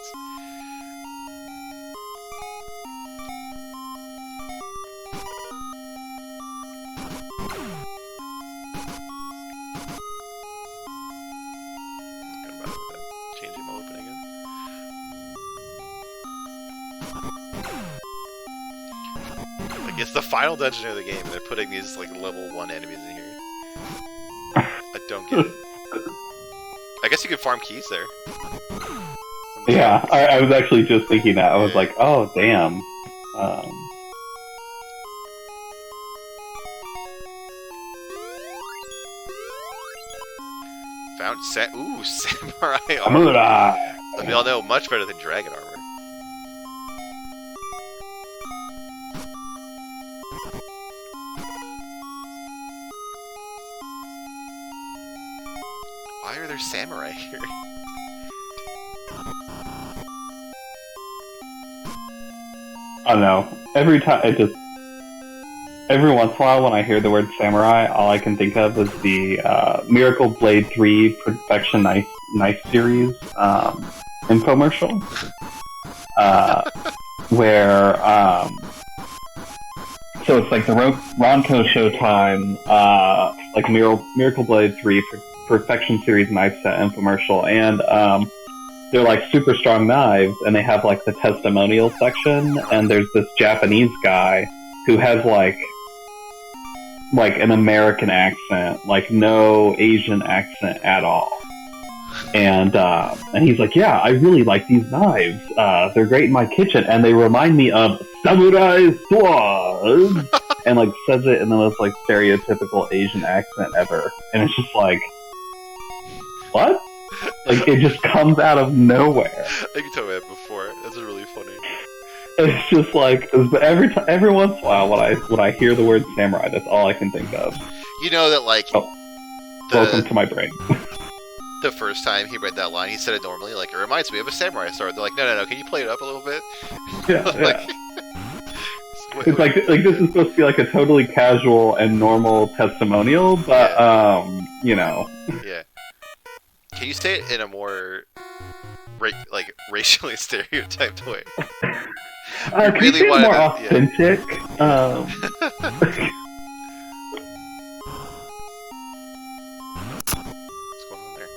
Changing my weapon again. Like, it's the final dungeon of the game, and they're putting these like level 1 enemies in here. I don't get it. I guess you can farm keys there. Yeah, I was actually just thinking that. I was like, oh, damn. Found ooh, samurai armor. Samurai! As we all know, much better than dragon armor. Why are there samurai here? I don't know. Every once in a while when I hear the word samurai, all I can think of is the Miracle Blade 3 Perfection Knife series infomercial. Where, so it's like the Ronco Showtime, like Miracle Blade 3 Perfection series knife set infomercial, and they're like super strong knives, and they have like the testimonial section, and there's this Japanese guy who has like an American accent, like no Asian accent at all. And he's like, yeah, I really like these knives. They're great in my kitchen, and they remind me of samurai swords. And like says it in the most like stereotypical Asian accent ever. And it's just like, what? Like, it just comes out of nowhere. I think you told me that before. That's really funny. It's just like, every once in a while when I hear the word samurai, that's all I can think of. You know that, like, welcome to my brain. The first time he read that line, he said it normally, like, it reminds me of a samurai sword. They're like, no, can you play it up a little bit? Yeah, like, yeah. It's like this is supposed to be like a totally casual and normal testimonial, but you know. Yeah. Can you say it in a more racially stereotyped way? Can you say it more authentic? Yeah. What's going on there?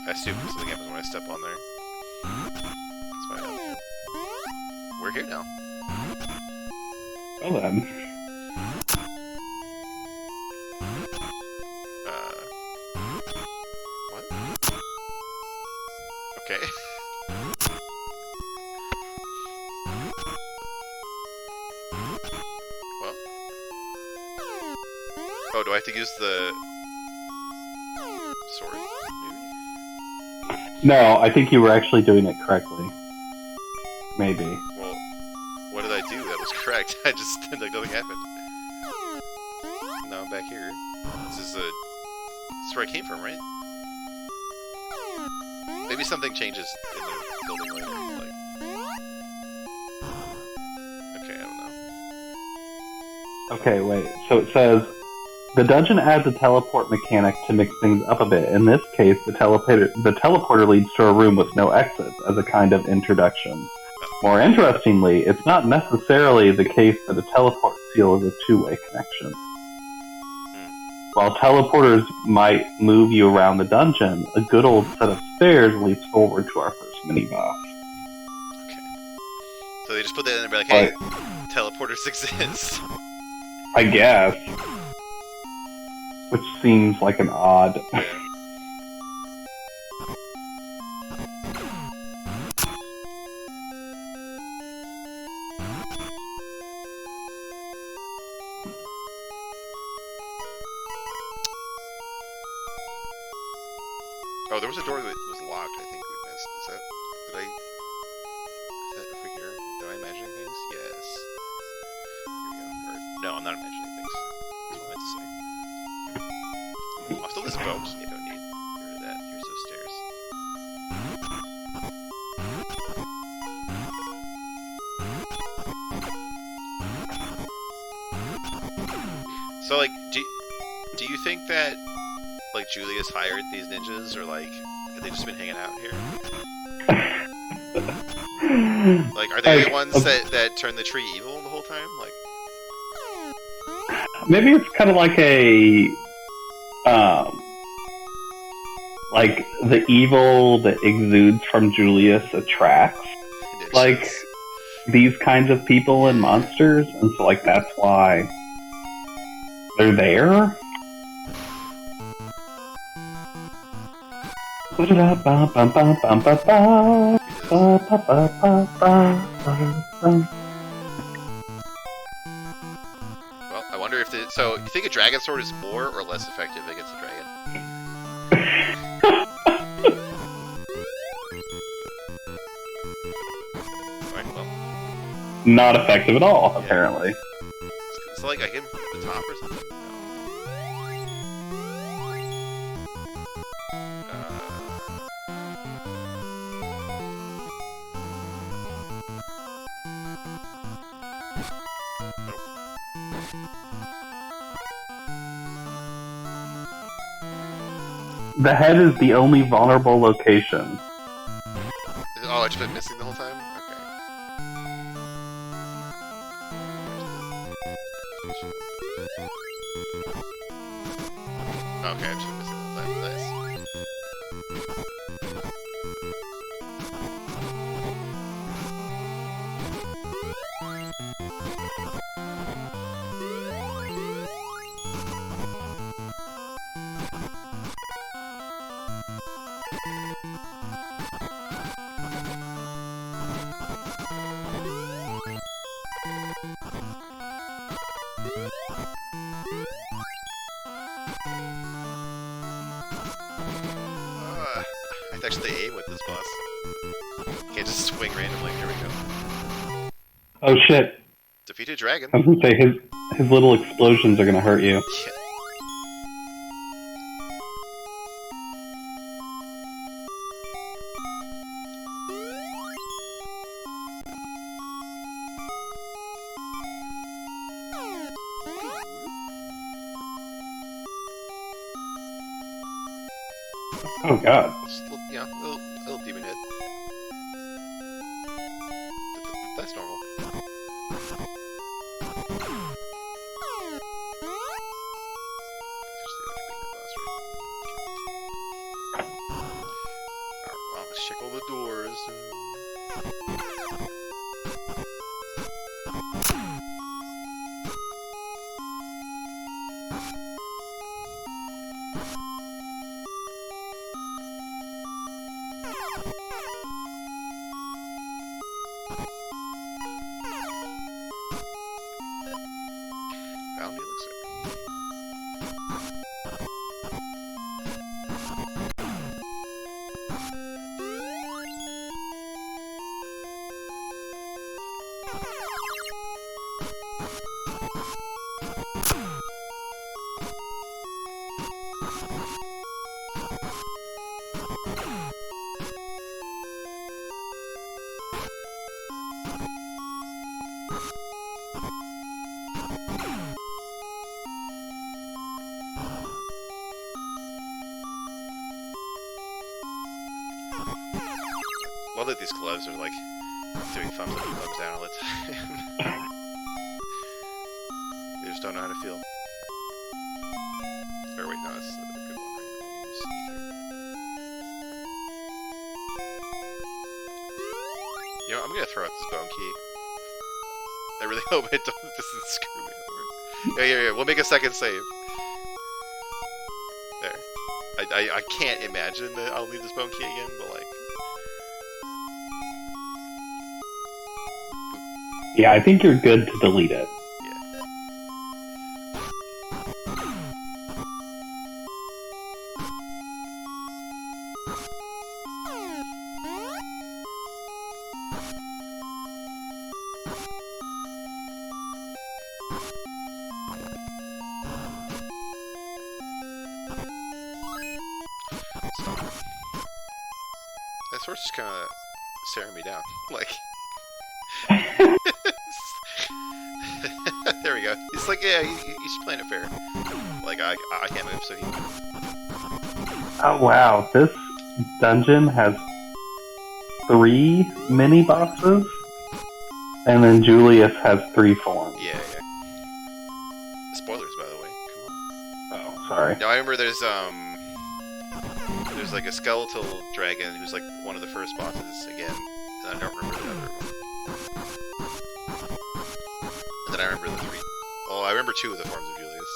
I assume something happens when I step on there. That's fine. We're here now. Well then. What? Okay. Well. Oh, do I have to use the... No, I think you were actually doing it correctly. Maybe. Well, what did I do that was correct? I just, like, nothing happened. Now I'm back here. This is where I came from, right? Maybe something changes in the building later. Like, okay, I don't know. Okay, wait. So it says, the dungeon adds a teleport mechanic to mix things up a bit. In this case, the teleporter leads to a room with no exits as a kind of introduction. More interestingly, it's not necessarily the case that a teleport seal is a two-way connection. While teleporters might move you around the dungeon, a good old set of stairs leads forward to our first mini-boss. Okay. So they just put that in and be like, hey, teleporters exist. I guess. Which seems like an odd... Oh, there was a door that was locked, I think we missed. Is that over here? Am I imagining things? Yes. Here we go. Or, no, I'm not imagining things. That's what I meant to say. Oh, still this boat. You don't need. Get rid of that. Here's those stairs. So, like, do you think that, like, Julius hired these ninjas, or, like, have they just been hanging out here? Like, are they the ones that turn the tree evil the whole time? Like, maybe it's kind of like a... like, the evil that exudes from Julius attracts, ninjas. like, these kinds of people and monsters, and so, like, that's why they're there? Well, I wonder if the... So, you think a dragon sword is more or less effective against a dragon? Alright, well... Not effective at all, apparently. So, like, I hit him from the top or something? No. The head is the only vulnerable location. Oh, I've just been missing the whole time? Okay. Okay, I've just been missing the whole time. Nice. I have to actually aim with this boss. Can't just swing randomly. Here we go. Oh shit. Defeated dragon. I was gonna say, his little explosions are gonna hurt you. Yeah. Oh god. Just a little demon head. That's normal. Well, let's check all the doors. these gloves are like doing thumbs up and thumbs down all the time. They just don't know how to feel. Or wait, no, that's a good one. Right? Use ether. You know, I'm gonna throw out this bone key. I really hope it doesn't screw me over. Yeah. We'll make a second save. There. I can't imagine that I'll need this bone key again, but like. Yeah, I think you're good to delete it. That sword's just kind of staring me down. Like. There we go. He's like, yeah, he's playing it fair. Like, I can't move, so he. Oh wow, this dungeon has 3 mini bosses, and then Julius has 3 forms. Yeah. Spoilers, by the way. Come on. Oh, sorry. Now I remember there's like a skeletal dragon who's like one of the first bosses again, and I don't remember the other one. And then I remember the 3. Oh, I remember 2 of the forms of Julius.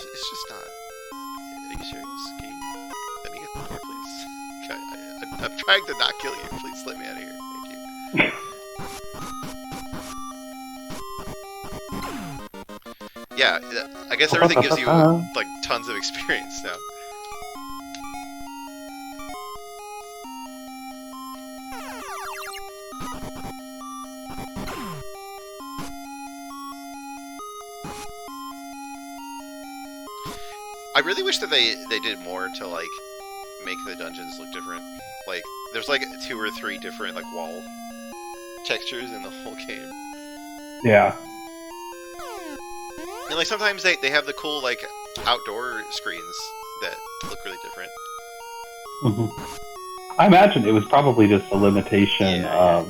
It's just not. Are you serious? Can you let me get the door, please? I'm trying to not kill you. Please let me out of here. Thank you. Yeah, I guess everything gives you like tons of experience now. I really wish that they did more to like make the dungeons look different. Like there's like 2 or 3 different like wall textures in the whole game. Yeah. And like sometimes they have the cool like outdoor screens that look really different. I imagine it was probably just a limitation of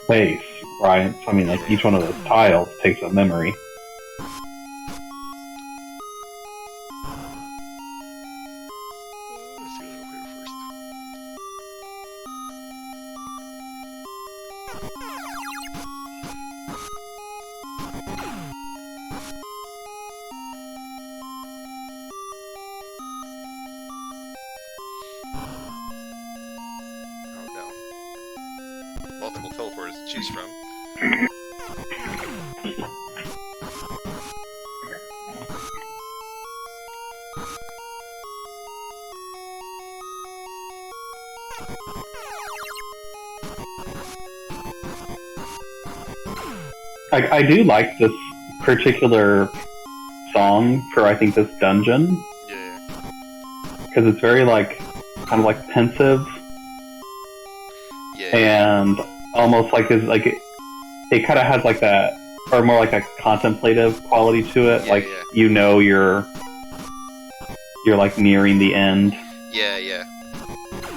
space, right? So, I mean, like each one of those tiles takes a memory. Let's see what over here first. Oh no. Multiple teleporters to choose from. I do like this particular song for, I think, this dungeon, Yeah. because it's very like kind of like pensive Yeah. and almost like is like it kind of has like that, or more like a contemplative quality to it. Yeah, like yeah. you know you're like nearing the end, Yeah.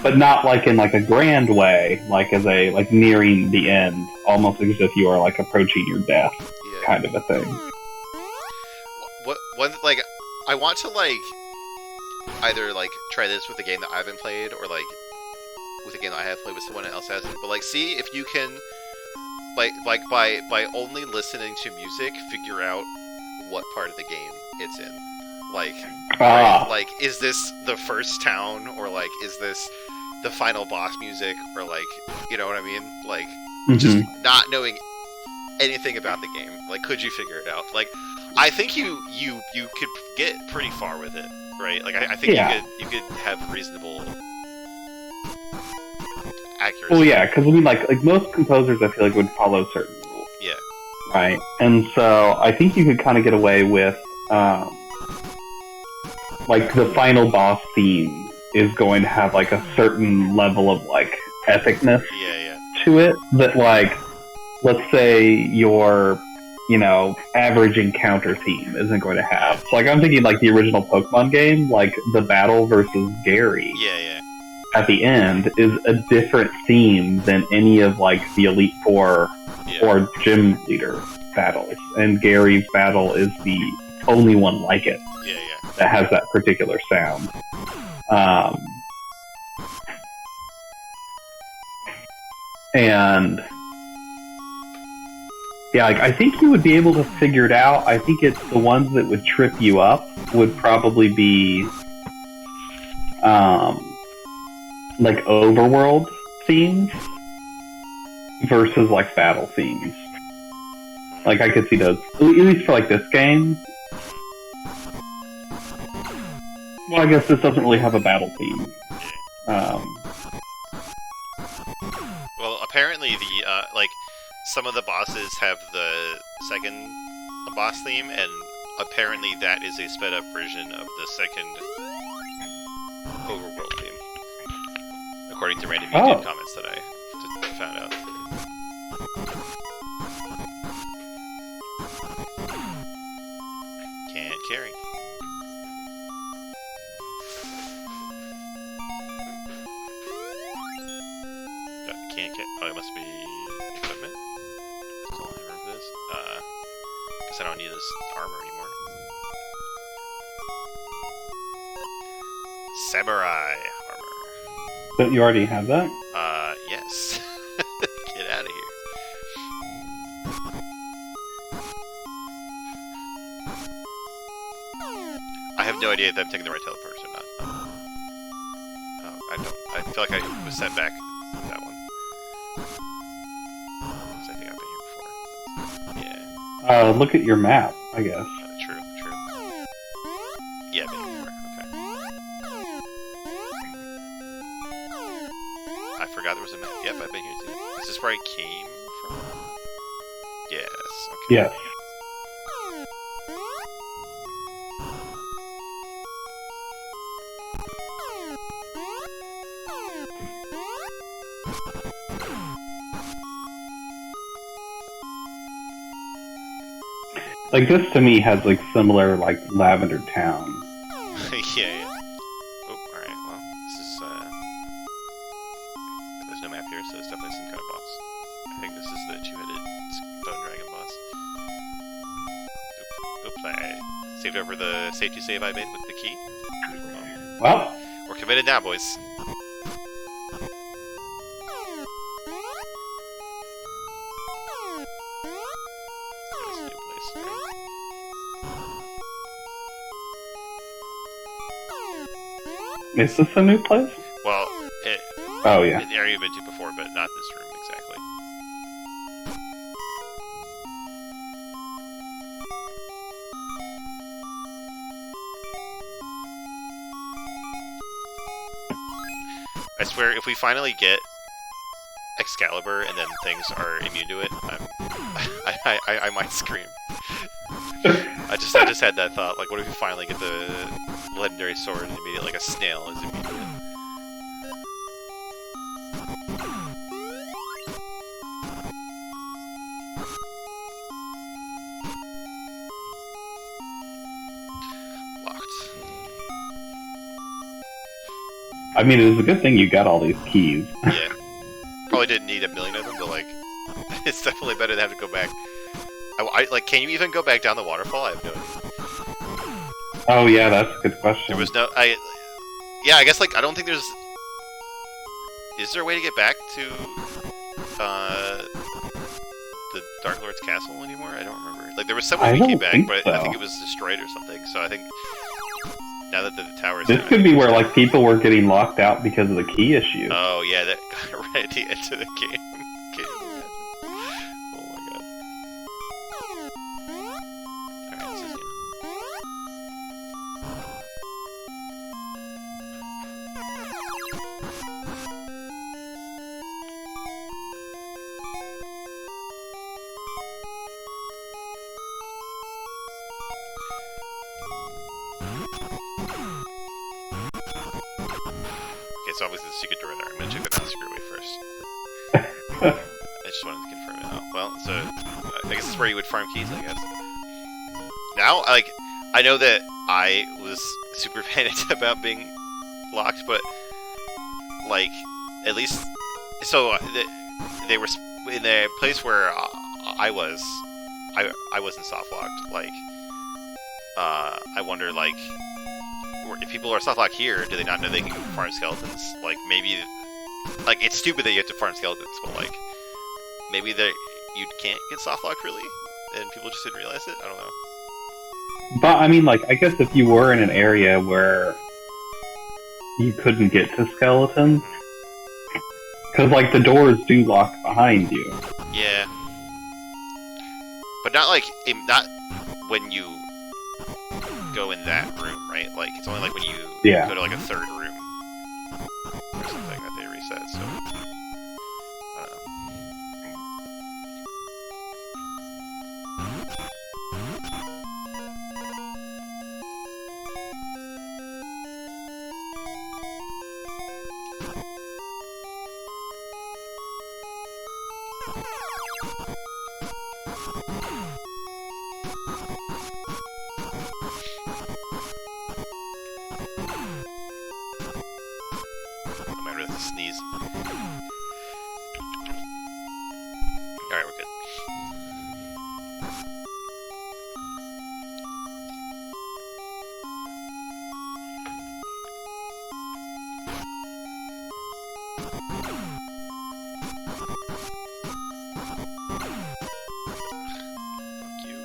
but not like in like a grand way, like as a like nearing the end, almost as if you are like approaching your death, Yeah. kind of a thing. What one like I want to like either like try this with a game that I haven't played or like with a game that I have played with someone else hasn't, but like see if you can like by only listening to music figure out what part of the game it's in. Like right? Like is this the first town, or like is this the final boss music, or like, you know what I mean? Like just not knowing anything about the game, like could you figure it out? Like I think you could get pretty far with it, right? Like I think you could have reasonable accuracy. Well, yeah, because I mean, like most composers, I feel like would follow certain rules. Yeah. Right, and so I think you could kind of get away with, like the final boss theme is going to have like a certain level of like epicness Yeah. to it. That like, let's say you're average encounter theme isn't going to have. So, like, I'm thinking, like, the original Pokemon game, like, the battle versus Gary Yeah. at the end is a different theme than any of, like, the Elite Four or Gym Leader battles. And Gary's battle is the only one like it that has that particular sound. And yeah, like, I think you would be able to figure it out. I think it's the ones that would trip you up would probably be like overworld themes versus like battle themes. Like, I could see those, at least for like this game. Well, I guess this doesn't really have a battle theme. Well, apparently the like some of the bosses have the second boss theme, and apparently that is a sped up version of the second overworld theme, according to random YouTube comments that I found out. Can't carry. Oh, it must be equipment. That's all I remember this. Guess I don't need this armor anymore. Samurai armor. Don't you already have that? Yes. Get out of here. I have no idea if I'm taking the right teleporters or not. I don't. I feel like I was sent back that one. I think I've been here before. Yeah. Look at your map, I guess. True. Yeah, I've been here before. Okay. I forgot there was a map. Yep, I've been here too. Is this where I came from? Yes. Okay. Yes. Like, this to me has like similar like Lavender Town. yeah. Oh, alright, well, this is there's no map here, so it's definitely some kind of boss. I think this is the two-headed bone dragon boss. Oops, I saved over the safety save I made with the key. Well, we're committed now, boys. Is this a new place? Well, oh yeah, an area you've been to before, but not this room exactly. I swear, if we finally get Excalibur and then things are immune to it, I might scream. I just had that thought. Like, what if we finally get the legendary sword and immediately, like, a snail is immune to it? Locked. I mean, it was a good thing you got all these keys. Yeah. Probably didn't need a million of them, but, like, it's definitely better to have to go back. Like, can you even go back down the waterfall? I have no idea. Oh yeah, that's a good question. There was no, yeah, I guess, like, I don't think there's, is there a way to get back to, the Dark Lord's castle anymore? I don't remember. Like, there was some way we came back, but I think it was destroyed or something, so I think, now that the tower is this down, could be where, like, people were getting locked out because of the key issue. Oh, yeah, that got right at the end of the game. It's obviously the secret door there. I'm gonna check the non-secret way first. I just wanted to confirm it. Oh, well, so I guess it's where you would farm keys, I guess. Now, like, I know that I was super panicked about being locked, but, like, at least... So, they were in the place where I wasn't soft locked. Like, I wonder, like, if people are soft locked here, do they not know they can farm skeletons? Like, maybe, like, it's stupid that you have to farm skeletons, but, like, maybe you can't get soft locked really, and people just didn't realize it. I don't know. But I mean, like, I guess if you were in an area where you couldn't get to skeletons, because like the doors do lock behind you. Yeah, but not like not when you go in that room, right? Like it's only like when you go to like a third room or something that they reset. So. Sneeze. Alright, we're good. Fuck you.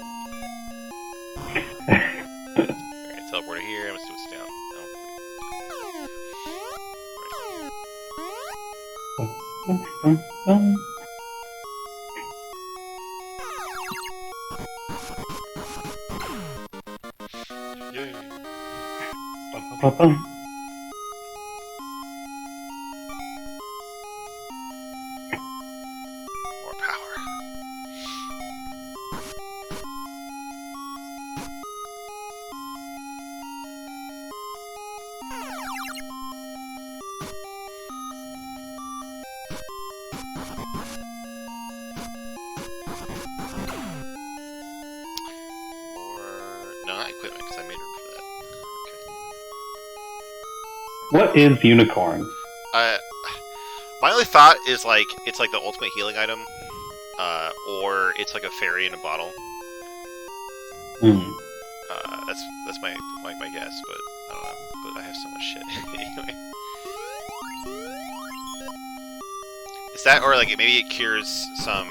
Alright, teleporter here. I'm gonna see what's down. Yay. More power. Equipment, because I made room for that. Okay. What is unicorn? My only thought is like it's like the ultimate healing item, or it's like a fairy in a bottle. That's my guess, but I don't know. But I have so much shit anyway. Is that, or like maybe it cures some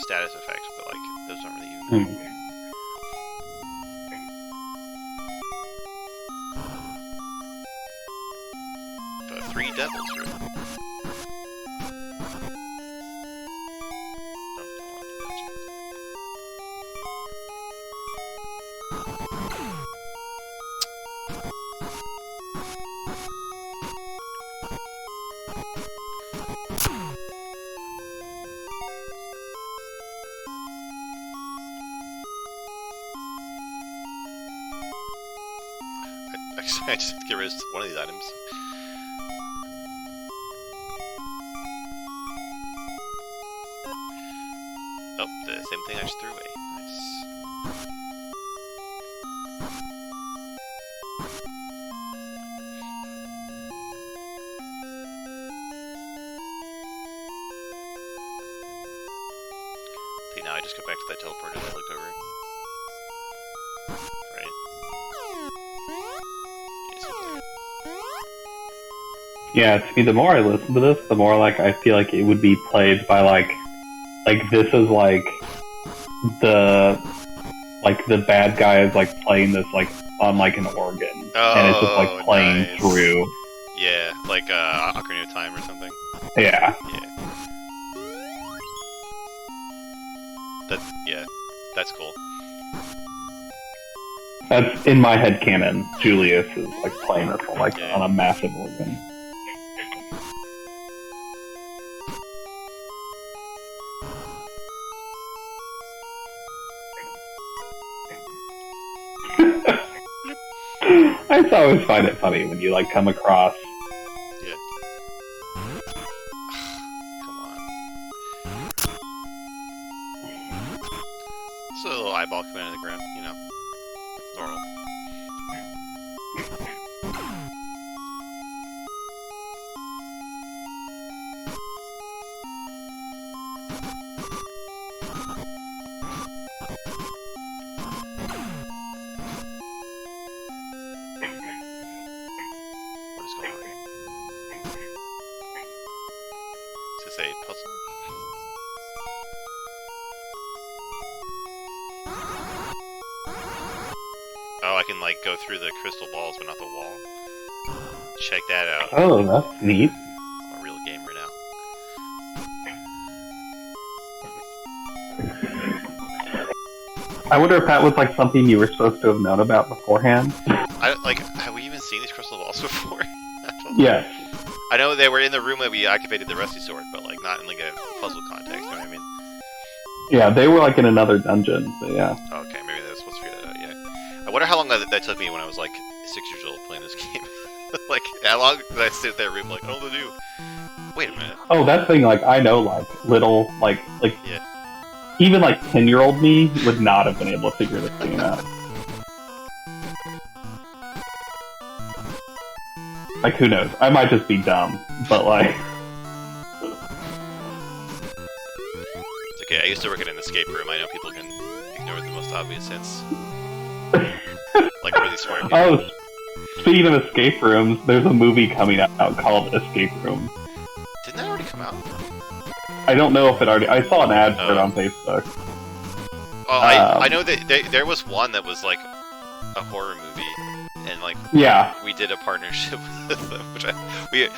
status effects, but like those aren't really even. Three devils, really. I just have to get rid of one of these items. Oh, the same thing I just threw away. Nice. See, now I just go back to that teleporter that I looked over. Right? Yeah, to me, the more I listen to this, the more like I feel like it would be played by like this is like the bad guy is like playing this like on like an organ, and it's just like playing through. Yeah, like Ocarina of Time or something. Yeah. Yeah. That's cool. That's in my head canon. Julius is like playing this on a massive organ. I just always find it funny when you like come across. Yeah. Come on. ball coming out of the ground. You know, normal. What is going on here? Is this a puzzle? Oh, I can like go through the crystal balls, but not the wall. Check that out. Oh, that's neat. I'm a real gamer now. I wonder if that was like something you were supposed to have known about beforehand. Have we even seen these crystal balls before? I don't know. Yes. I know they were in the room that we activated the rusty sword, but like not in like a puzzle context. You know what I mean? Yeah, they were like in another dungeon. So yeah. Oh, okay, maybe that's supposed to figure that out. Yeah. I wonder how long that took me when I was like 6 years old playing this game. Like how long did I sit in that room like, I don't know what to do? Wait a minute. Oh, that thing, like, I know, like, little, like, Yeah. even, like, 10-year-old me would not have been able to figure this game out. Like, who knows? I might just be dumb, but, like... It's okay, I used to work in an escape room. I know people can ignore the most obvious hints. Like, really smart people. Oh, speaking of escape rooms, there's a movie coming out called Escape Room. Didn't that already come out? I don't know if it already... I saw an ad for it on Facebook. Oh, I know that there was one that was like a horror movie, and like Yeah. we did a partnership with them, which we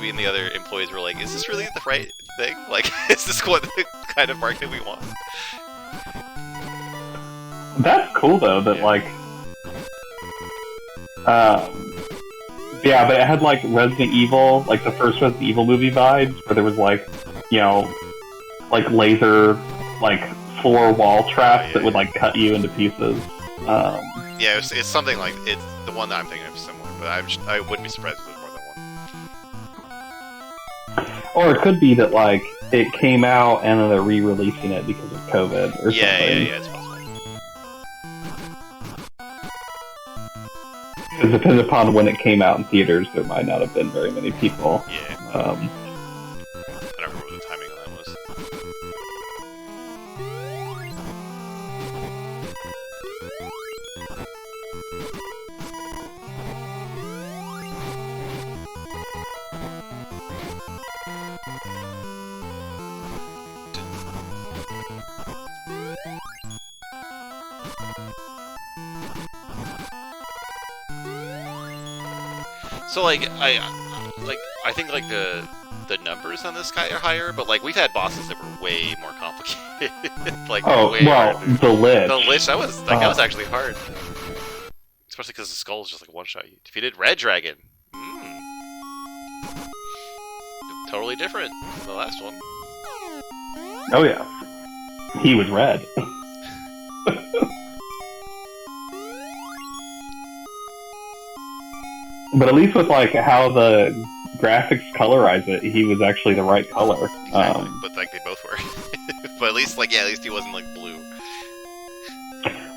and the other employees were like, is this really the right thing? Like, is this what the kind of market we want? That's cool, though, that, Yeah. like... Yeah, but it had, like, Resident Evil, like, the first Resident Evil movie vibes, where there was, like, you know, like, laser, like, floor wall traps that would, like, cut you into pieces. Yeah, it's something like it's the one that I'm thinking of is similar, but I wouldn't be surprised if there's more than one. Or it could be that, like, it came out and then they're re-releasing it because of COVID or Yeah, something. yeah, it's possible. Because depending upon when it came out in theaters, there might not have been very many people. Yeah, I don't remember what the timing on that was. So like I think like the numbers on this guy are higher, but like we've had bosses that were way more complicated. Like Oh, way well, harder. the Lich. The Lich that was actually hard, especially because the skull is just like one shot. You defeated Red Dragon. Totally different from the last one. Oh, yeah. He was red. But at least with, like, how the graphics colorize it, he was actually the right color. Exactly. But like they both were. But at least at least he wasn't like blue.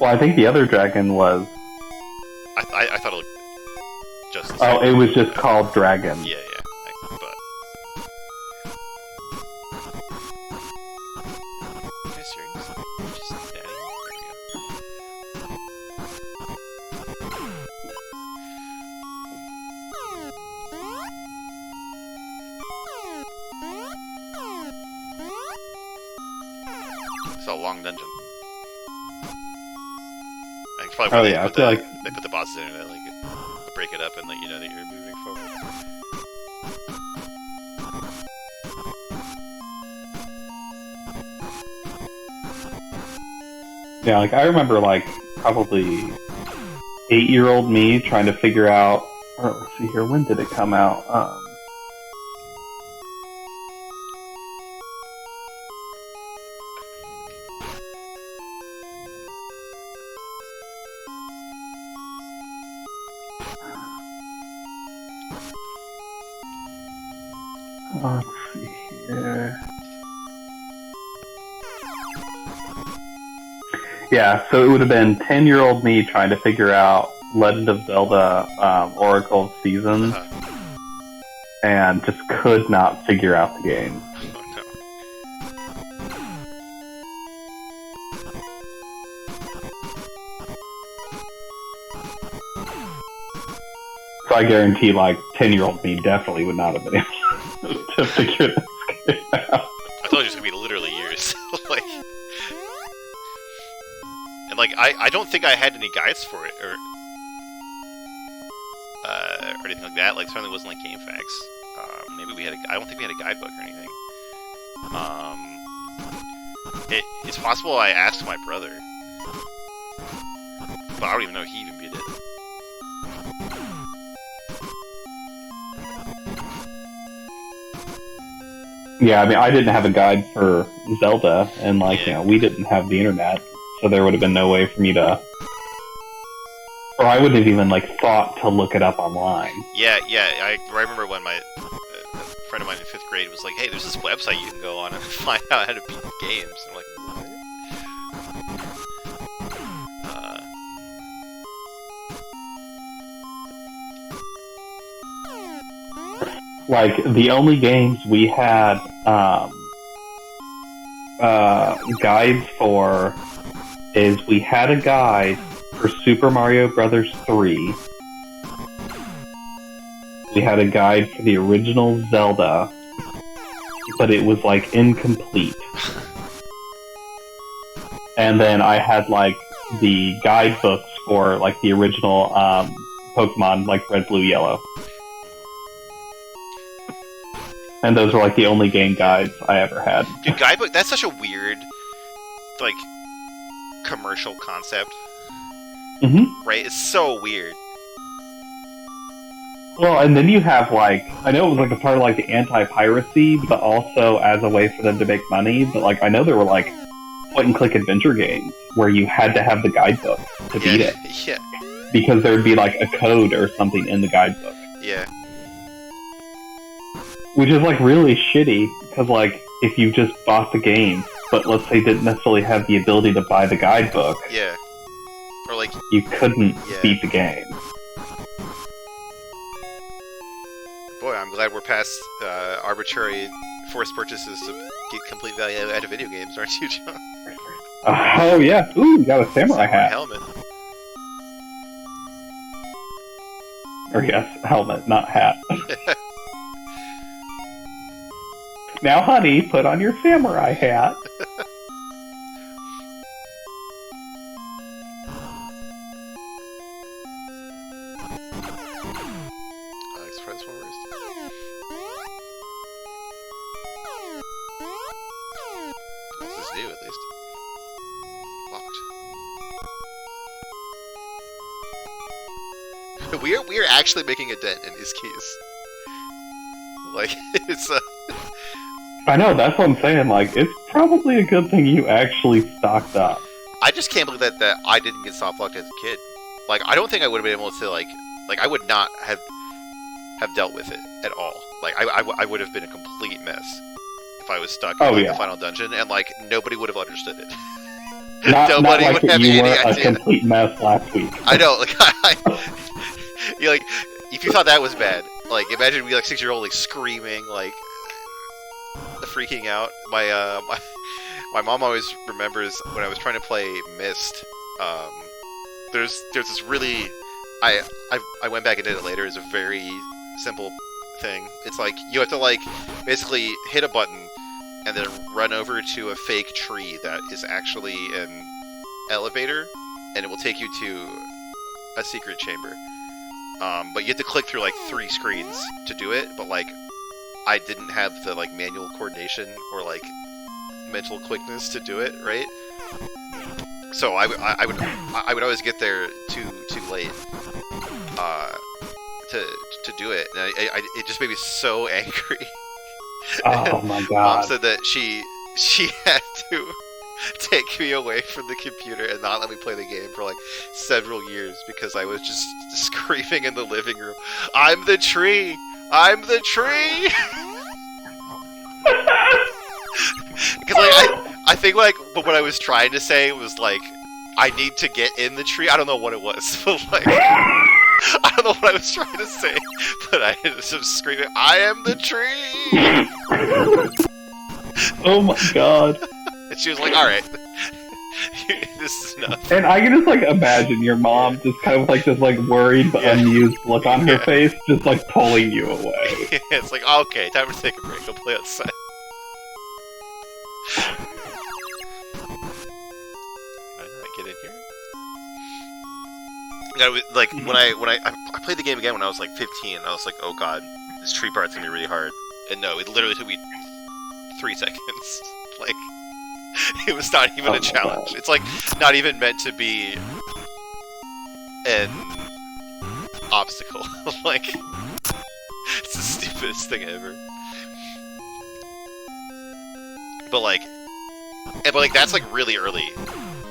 Well, I think the other dragon was... I thought it looked just. The Oh, same. it was just called Dragon. Yeah, yeah. But. Are you serious? Just daddy? There we go. It's a long dungeon. I think probably Oh, where yeah, I they feel put like... they put the bosses in there, like break it up and let you know that you're moving forward. Yeah, like, I remember, like, probably 8-year-old me trying to figure out... Oh, let's see here, when did it come out? Let's see here. Yeah, so it would have been 10-year-old me trying to figure out Legend of Zelda Oracle of Seasons, and just could not figure out the game. Oh no. So I guarantee, like, 10-year-old me definitely would not have been able to figure this game out. I thought it was gonna be literally years. Like, and like I don't think I had any guides for it or anything like that. Like, certainly wasn't like GameFAQs. Maybe we had I don't think we had a guidebook or anything. It's possible I asked my brother, but I don't even know if he even beat it. Yeah, I mean, I didn't have a guide for Zelda, and, like, you know, we didn't have the internet, so there would have been no way for me to... Or I wouldn't have even, like, thought to look it up online. Yeah, I remember when my a friend of mine in 5th grade was like, hey, there's this website you can go on and find out how to beat games. And I'm like, what? Like, the only games we had guides for is we had a guide for Super Mario Brothers 3. We had a guide for the original Zelda, but it was, like, incomplete. And then I had, like, the guidebooks for, like, the original Pokemon, like Red, Blue, Yellow. And those were, like, the only game guides I ever had. Dude, guidebook, that's such a weird, like, commercial concept. Mm-hmm. Right? It's so weird. Well, and then you have, like, I know it was, like, a part of, like, the anti-piracy, but also as a way for them to make money. But, like, I know there were, like, point-and-click adventure games where you had to have the guidebook to beat it. Yeah. Because there would be, like, a code or something in the guidebook. Yeah. Which is, like, really shitty, because, like, if you just bought the game, but let's say didn't necessarily have the ability to buy the guidebook, Yeah. Or, like, you couldn't beat the game. boy, I'm glad we're past arbitrary forced purchases to get complete value out of video games, aren't you, John? Oh, yeah. Ooh, you got a samurai hat. Helmet. Or, yes, helmet, not hat. Now, honey, put on your samurai hat. Express one first. This is new, at least. Locked. We are actually making a dent in these keys. Like, it's I know, that's what I'm saying. Like, it's probably a good thing you actually stocked up. I just can't believe that I didn't get soft locked as a kid. Like, I don't think I would have been able to, like I would not have dealt with it at all. Like, I would have been a complete mess if I was stuck in the final dungeon, and, like, nobody would have understood it. Nobody would have any were idea. A complete mess last week. I know, like, you're like, if you thought that was bad, like, imagine me, like, 6-year-old, like, screaming, like, freaking out. My mom always remembers when I was trying to play Myst. There's this really, I went back and did it later. It's a very simple thing. It's like you have to, like, basically hit a button and then run over to a fake tree that is actually an elevator, and it will take you to a secret chamber. But you have to click through, like, 3 screens to do it. But, like, I didn't have the, like, manual coordination or, like, mental quickness to do it, right? So I would always get there too late to do it, and it just made me so angry. Oh my god! Mom said that she had to take me away from the computer and not let me play the game for, like, several years because I was just screaming in the living room, "I'm the tree! I'm the tree!" Because, like, I think, like, what I was trying to say was, like, I need to get in the tree. I don't know what it was, but like, I don't know what I was trying to say, but I was just screaming, "I am the tree!" Oh my god. And she was like, "All right, this is enough." And I can just like imagine your mom just kind of like this like worried but unused look on her face, just like pulling you away. It's like, okay, time to take a break. I'll play outside. Get in here. Like when I played the game again when I was like 15, I was like, oh god, this tree part's gonna be really hard. And no, it literally took me 3 seconds. Like, it was not even a challenge. It's like not even meant to be an obstacle. Like, it's the stupidest thing ever. But like, that's like really early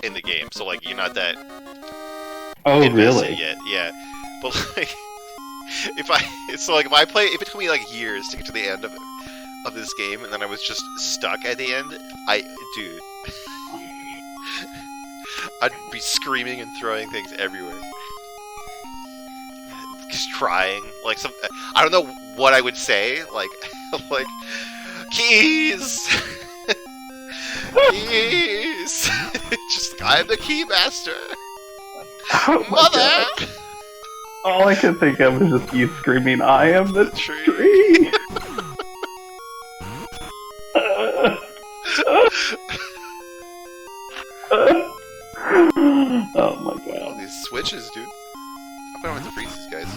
in the game, so like you're not that really? yet. Yeah, but like if I it took me like years to get to the end of this game, and then I was just stuck at the end, dude, I'd be screaming and throwing things everywhere, just crying. Like I don't know what I would say, like like keys. Keys! Just, I'm the key master! Oh Mother! God. All I could think of was just you screaming, I am the tree! Oh my god. All these switches, dude. How come I don't have to freeze these guys?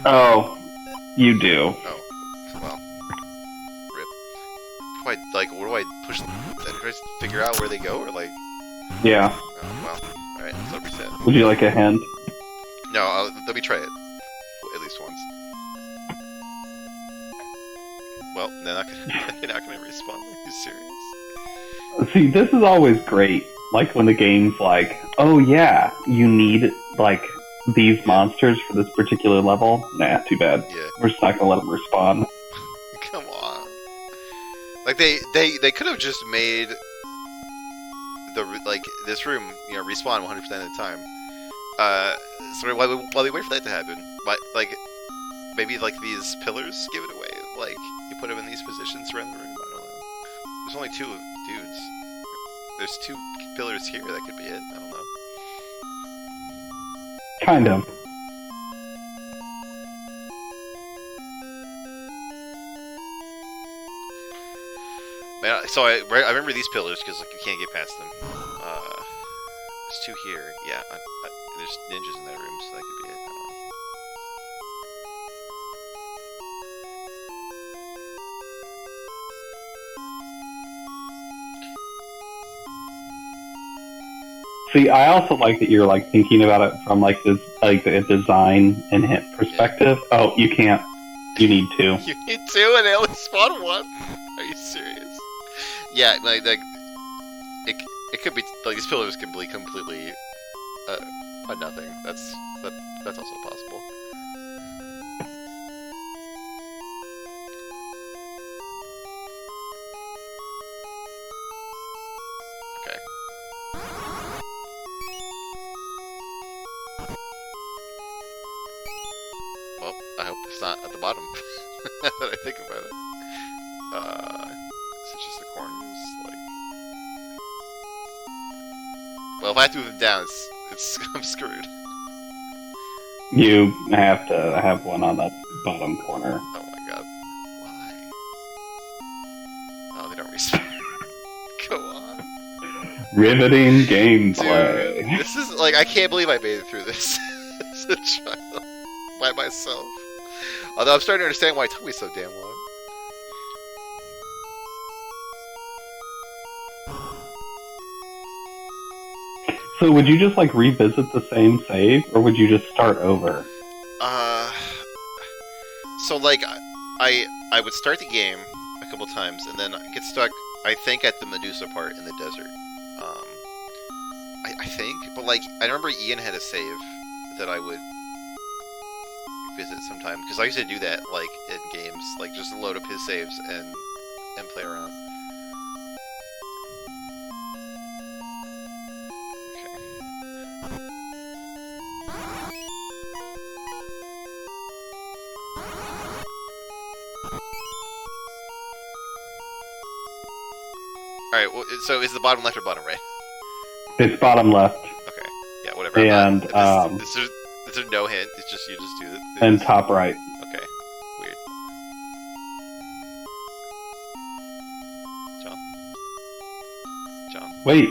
Oh, you do. Oh, well. What do I push? Do I just figure out where they go, or like? Yeah. Oh, well, all right. So reset. Would you like a hint? No, let me try it at least once. Well, they're not gonna respawn. Are you serious? See, this is always great. Like when the game's like, oh yeah, you need like these monsters for this particular level. Nah, too bad. Yeah. We're just not gonna let them respawn. Come on. Like they could have just made this room, respawn 100% of the time. So while we wait for that to happen, maybe like these pillars give it away. Like you put them in these positions around the room. I don't know. There's only 2 dudes. There's 2 pillars here. That could be it. I don't know. Kind of. Man, so I remember these pillars because like you can't get past them. There's 2 here. Yeah, there's ninjas in that room, so that could be it. I don't know. See, I also like that you're like thinking about it from like this like a design and hint perspective. Yeah. Oh, you can't. You need 2. You need 2 and they only spawn 1? Are you serious? Yeah, like it could be like these pillars can be completely nothing. That's also possible. Okay. Well, I hope it's not at the bottom. Now that I think about it. Is it just the corners? Like, well, if I have to move them down, I'm screwed. You have to have one on the bottom corner. Oh my god. Why? Oh, they don't respawn. Go on. Riveting gameplay. Dude, this is, like, I can't believe I made it through this as a child. By myself. Although I'm starting to understand why it took me so damn long. So would you just like revisit the same save, or would you just start over? So like I would start the game a couple times and then get stuck. I think at the Medusa part in the desert. I think, but like I remember Ian had a save that I would visit sometime because I used to do that like in games, like just load up his saves and play around. Alright, well, so is the bottom left or bottom right? It's bottom left Okay. Yeah, whatever. and There's no hint. It's just you just do it. and top right. Okay. Weird. John. John. Wait,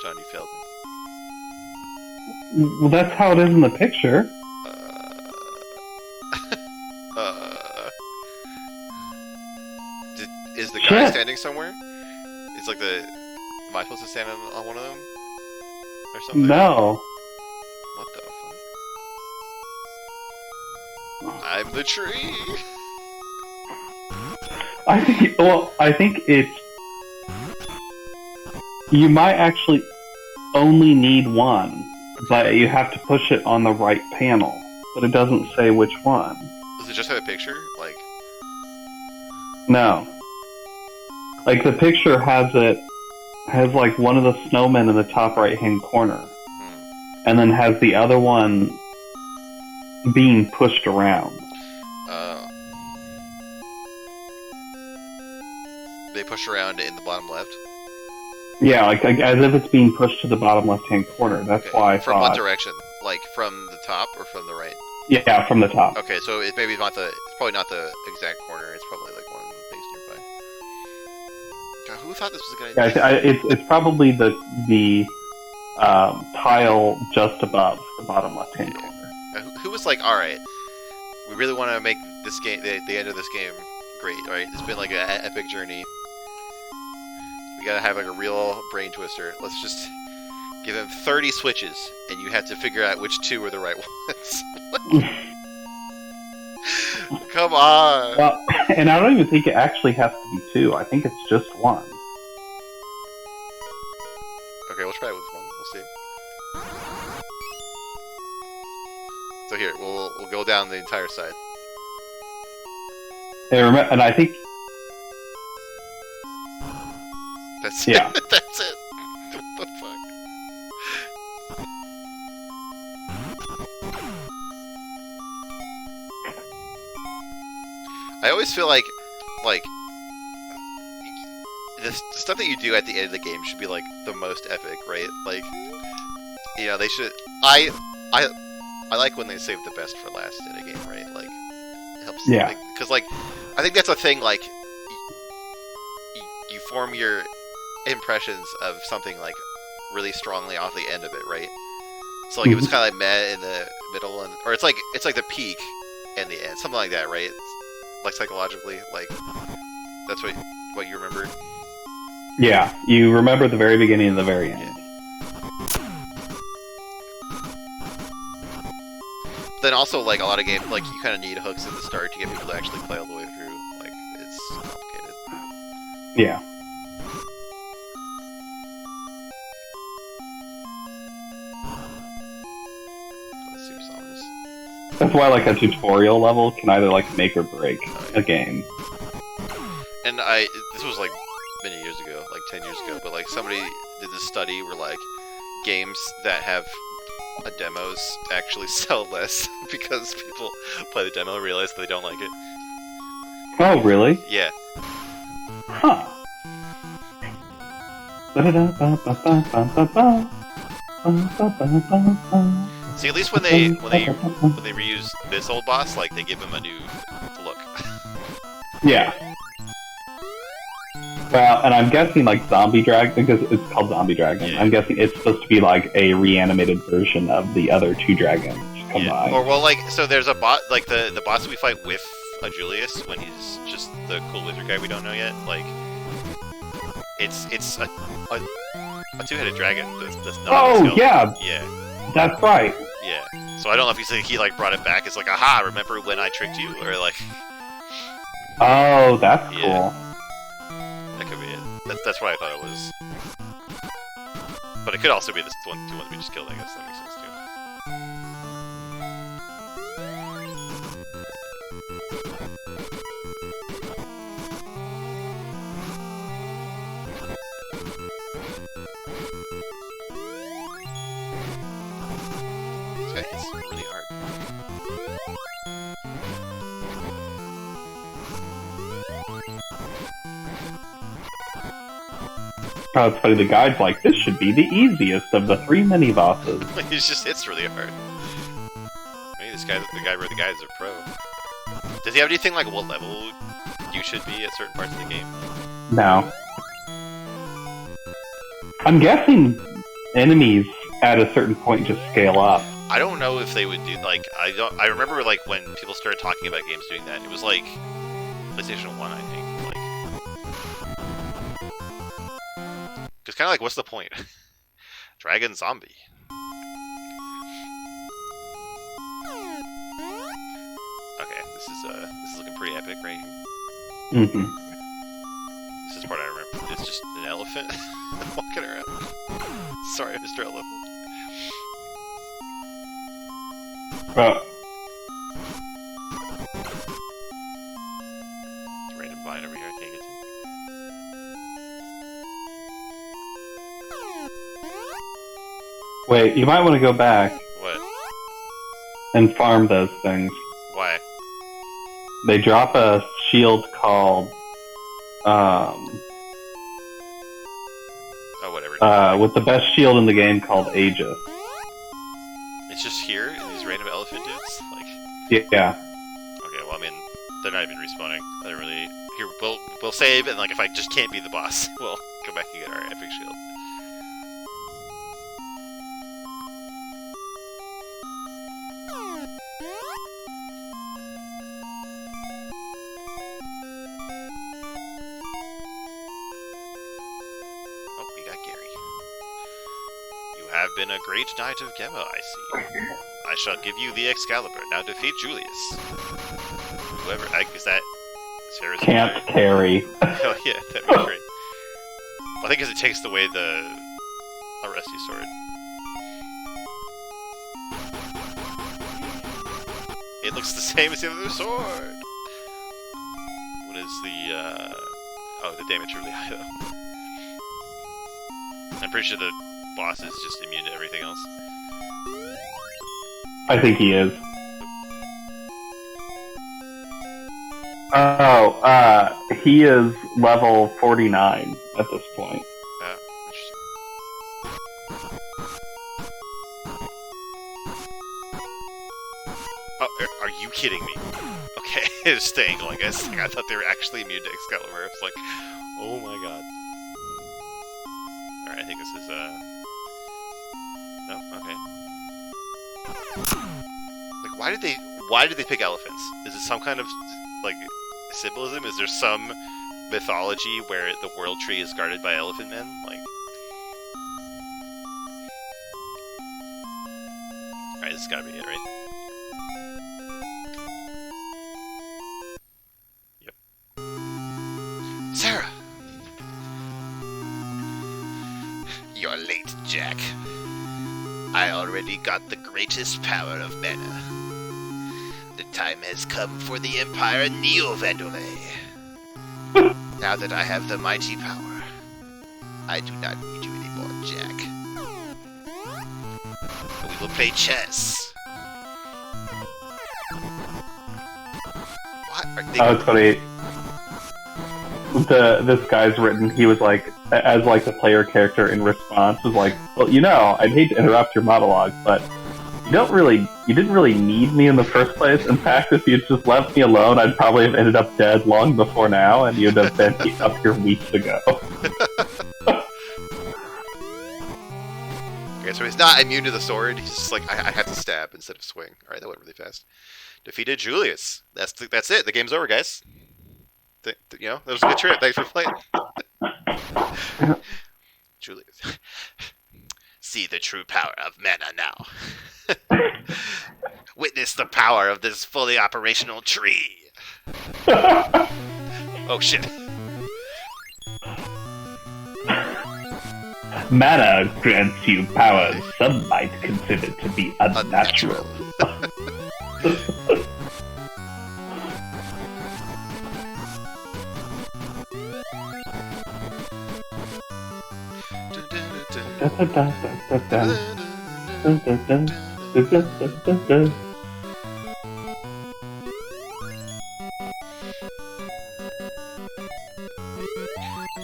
John, you failed well that's how it is in the picture. me. Uh. Is the guy Shit. standing somewhere? It's like the. Am I supposed to stand on one of them? Or something? No. What the fuck? I'm the tree! I think it's. You might actually only need one, but you have to push it on the right panel. But it doesn't say which one. Does it just have a picture? Like. No. Like the picture has like one of the snowmen in the top right hand corner, and then has the other one being pushed around. Oh. They push around in the bottom left? Yeah, like as if it's being pushed to the bottom left hand corner. That's Okay. why I From thought. what direction? Like from the top or from the right? Yeah, from the top. Okay, so it's maybe not the. It's probably not the exact corner. It's probably like one of the things nearby. God, who thought this was a good idea? It's probably the tile just above the bottom left hand corner. Who was like, all right, we really want to make this game, the end of this game, great, right? It's been like an epic journey. We gotta have like a real brain twister. Let's just give him 30 switches, and you have to figure out which two are the right ones. Come on. Well, and I don't even think it actually has to be two. I think it's just one. Okay, we'll try it with one. We'll see. So here, we'll go down the entire side. And I think That's Yeah. it. That's it. What the fuck? I always feel like the stuff that you do at the end of the game should be like the most epic, right? Like, you know, they should. I like when they save the best for last in a game, right? Like, it helps. Yeah. Because like, I think that's a thing. Like, you form your impressions of something like really strongly off the end of it, right? So like, it was kind of like meh in the middle, or it's like the peak and the end, something like that, right? Like psychologically, like that's what you remember. yeah, you remember the very beginning and the very end. Then also, like a lot of games, like you kind of need hooks at the start to get people to actually play all the way through. Like it's complicated. Yeah. That seems ominous. That's why like a tutorial level can either like make or break a game. And this was like many years ago, like 10 years ago, but like somebody did this study where like games that have demos actually sell less because people play the demo and realize they don't like it. Oh, really? Yeah. Huh. See, at least when they reuse this old boss, like they give him a new look. Yeah. Well, and I'm guessing like Zombie Dragon, because it's called Zombie Dragon. Yeah. I'm guessing it's supposed to be like a reanimated version of the other two dragons combined. Or well, like so there's a bot like the boss we fight with Julius when he's just the cool wizard guy we don't know yet. Like it's a two-headed dragon. That's not Oh, skeleton. yeah. Yeah. That's right. Yeah. So I don't know if he like brought it back. It's like, aha, remember when I tricked you? Or like, Oh, that's Yeah. cool. that could be it. That's what I thought it was. But it could also be the two ones we just killed. I guess that makes sense too. This guy hits really hard. Oh, it's funny. The guide's like, this should be the easiest of the 3 mini bosses. He just hits really hard. Maybe the guy who wrote the guide is a pro. Does he have anything like what level you should be at certain parts of the game? No. I'm guessing enemies at a certain point just scale up. I don't know if they would do like I remember like when people started talking about games doing that. It was like PlayStation 1, I think. Because kind of like, what's the point? Dragon Zombie. Okay, this is looking pretty epic right here. Mm-hmm. This is part I remember. It's just an elephant walking around. Sorry, Mr. Elephant. Random vine over here I can't get to. Wait, you might want to go back What? and farm those things. Why? They drop a shield called, Oh, whatever. with the best shield in the game called Aegis. It's just here, in these random elephant dudes? Like, Yeah. okay, well, I mean, they're not even respawning. I don't really... Here, we'll save, and, like, if I just can't be the boss, we'll go back and get our epic shield. Oh, we got Gary. You have been a great knight of Gemma, I see. I shall give you the Excalibur. Now defeat Julius. Whoever... is that... Sarah's Can't carry. Hell yeah, that'd be great. I think because it takes away the... a rusty sword. It looks the same as the other sword! What is the, oh, the damage really high, though. I'm pretty sure the boss is just immune to everything else. I think he is. Oh, he is level 49 at this point. Interesting. Oh, are you kidding me? Okay, it's the angle, I guess. Like, I thought they were actually immune to Excalibur. It's like, oh my god. Alright, I think this is, no, okay. Like, why did they pick elephants? Is it some kind of, like, symbolism? Is there some mythology where the World Tree is guarded by elephant men? Like... Alright, this has gotta be it, right? Sarah! You're late, Jack. I already got the greatest power of mana. The time has come for the Empire Neo Vandalay. Now that I have the mighty power, I do not need you anymore, Jack. We will play chess. What are they... Oh, it's funny. This guy's written, he was like, as like the player character in response, was like, well, you know, I'd hate to interrupt your monologue, but you didn't really need me in the first place. In fact, if you'd just left me alone, I'd probably have ended up dead long before now, and you'd have been up here weeks ago. Okay, so he's not immune to the sword, he's just like, I have to stab instead of swing. Alright, that went really fast. Defeated Julius. That's it, the game's over, guys. You know, that was a good trip. Thanks for playing. Julius. See the true power of mana now. Witness the power of this fully operational tree. Oh shit. Mana grants you powers some might consider to be unnatural.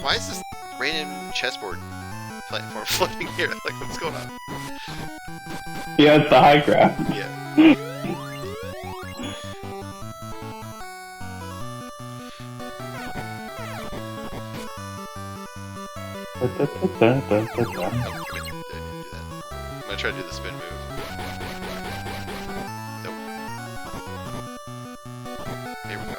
Why is this random chest chessboard platform floating here. Like, what's going on? Yeah, it's the high ground. Yeah. Da-da-da-da-da-da. Oh, wait, I didn't do that. I'm gonna try to do the spin move. Nope. Here we go.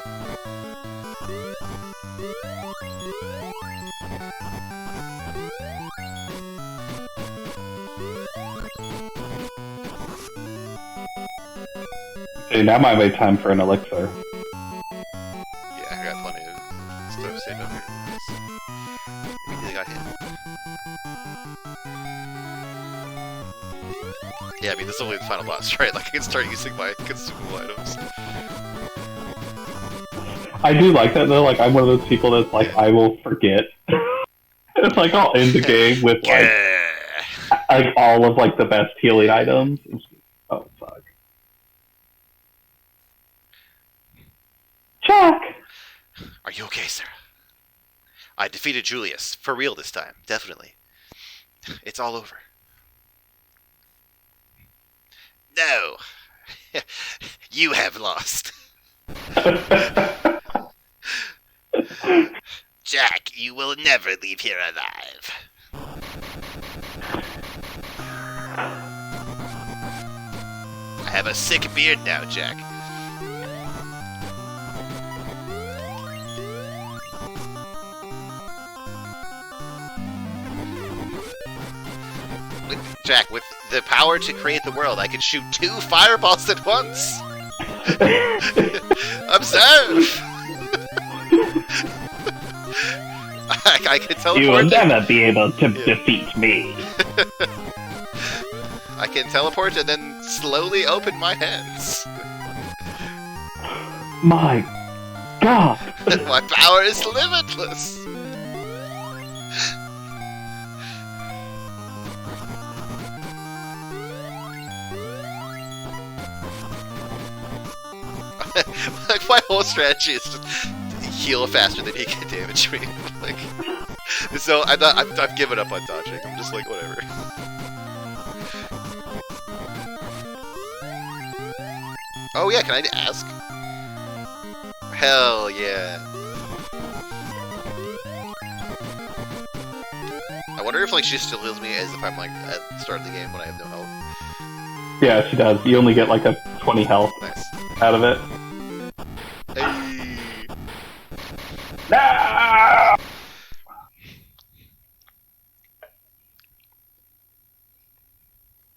Okay, now might be time for an elixir. Yeah, I got plenty of stuff saved up here. Immediately got hit. Yeah, I mean, this is only the final boss, right? Like, I can start using my consumable items. I do like that though. Like I'm one of those people that's like I will forget. It's like I'll end the game with like all of like the best healing items. Oh fuck. Chuck! Are you okay, Sarah? I defeated Julius. For real this time. Definitely. It's all over. No. You have lost. Jack, you will never leave here alive. I have a sick beard now, Jack. Jack, with the power to create the world, I can shoot 2 fireballs at once! Observe! I can teleport. You will never be able to defeat me. I can teleport and then slowly open my hands. My God! My power is limitless! Like, my whole strategy is just heal faster than he can damage me. Like, so I've given up on dodging. I'm just like, whatever. Oh yeah, can I ask? Hell yeah. I wonder if like she still heals me as if I'm like at the start of the game when I have no health. Yeah, she does. You only get like a 20 health Nice. out of it. Hey. No!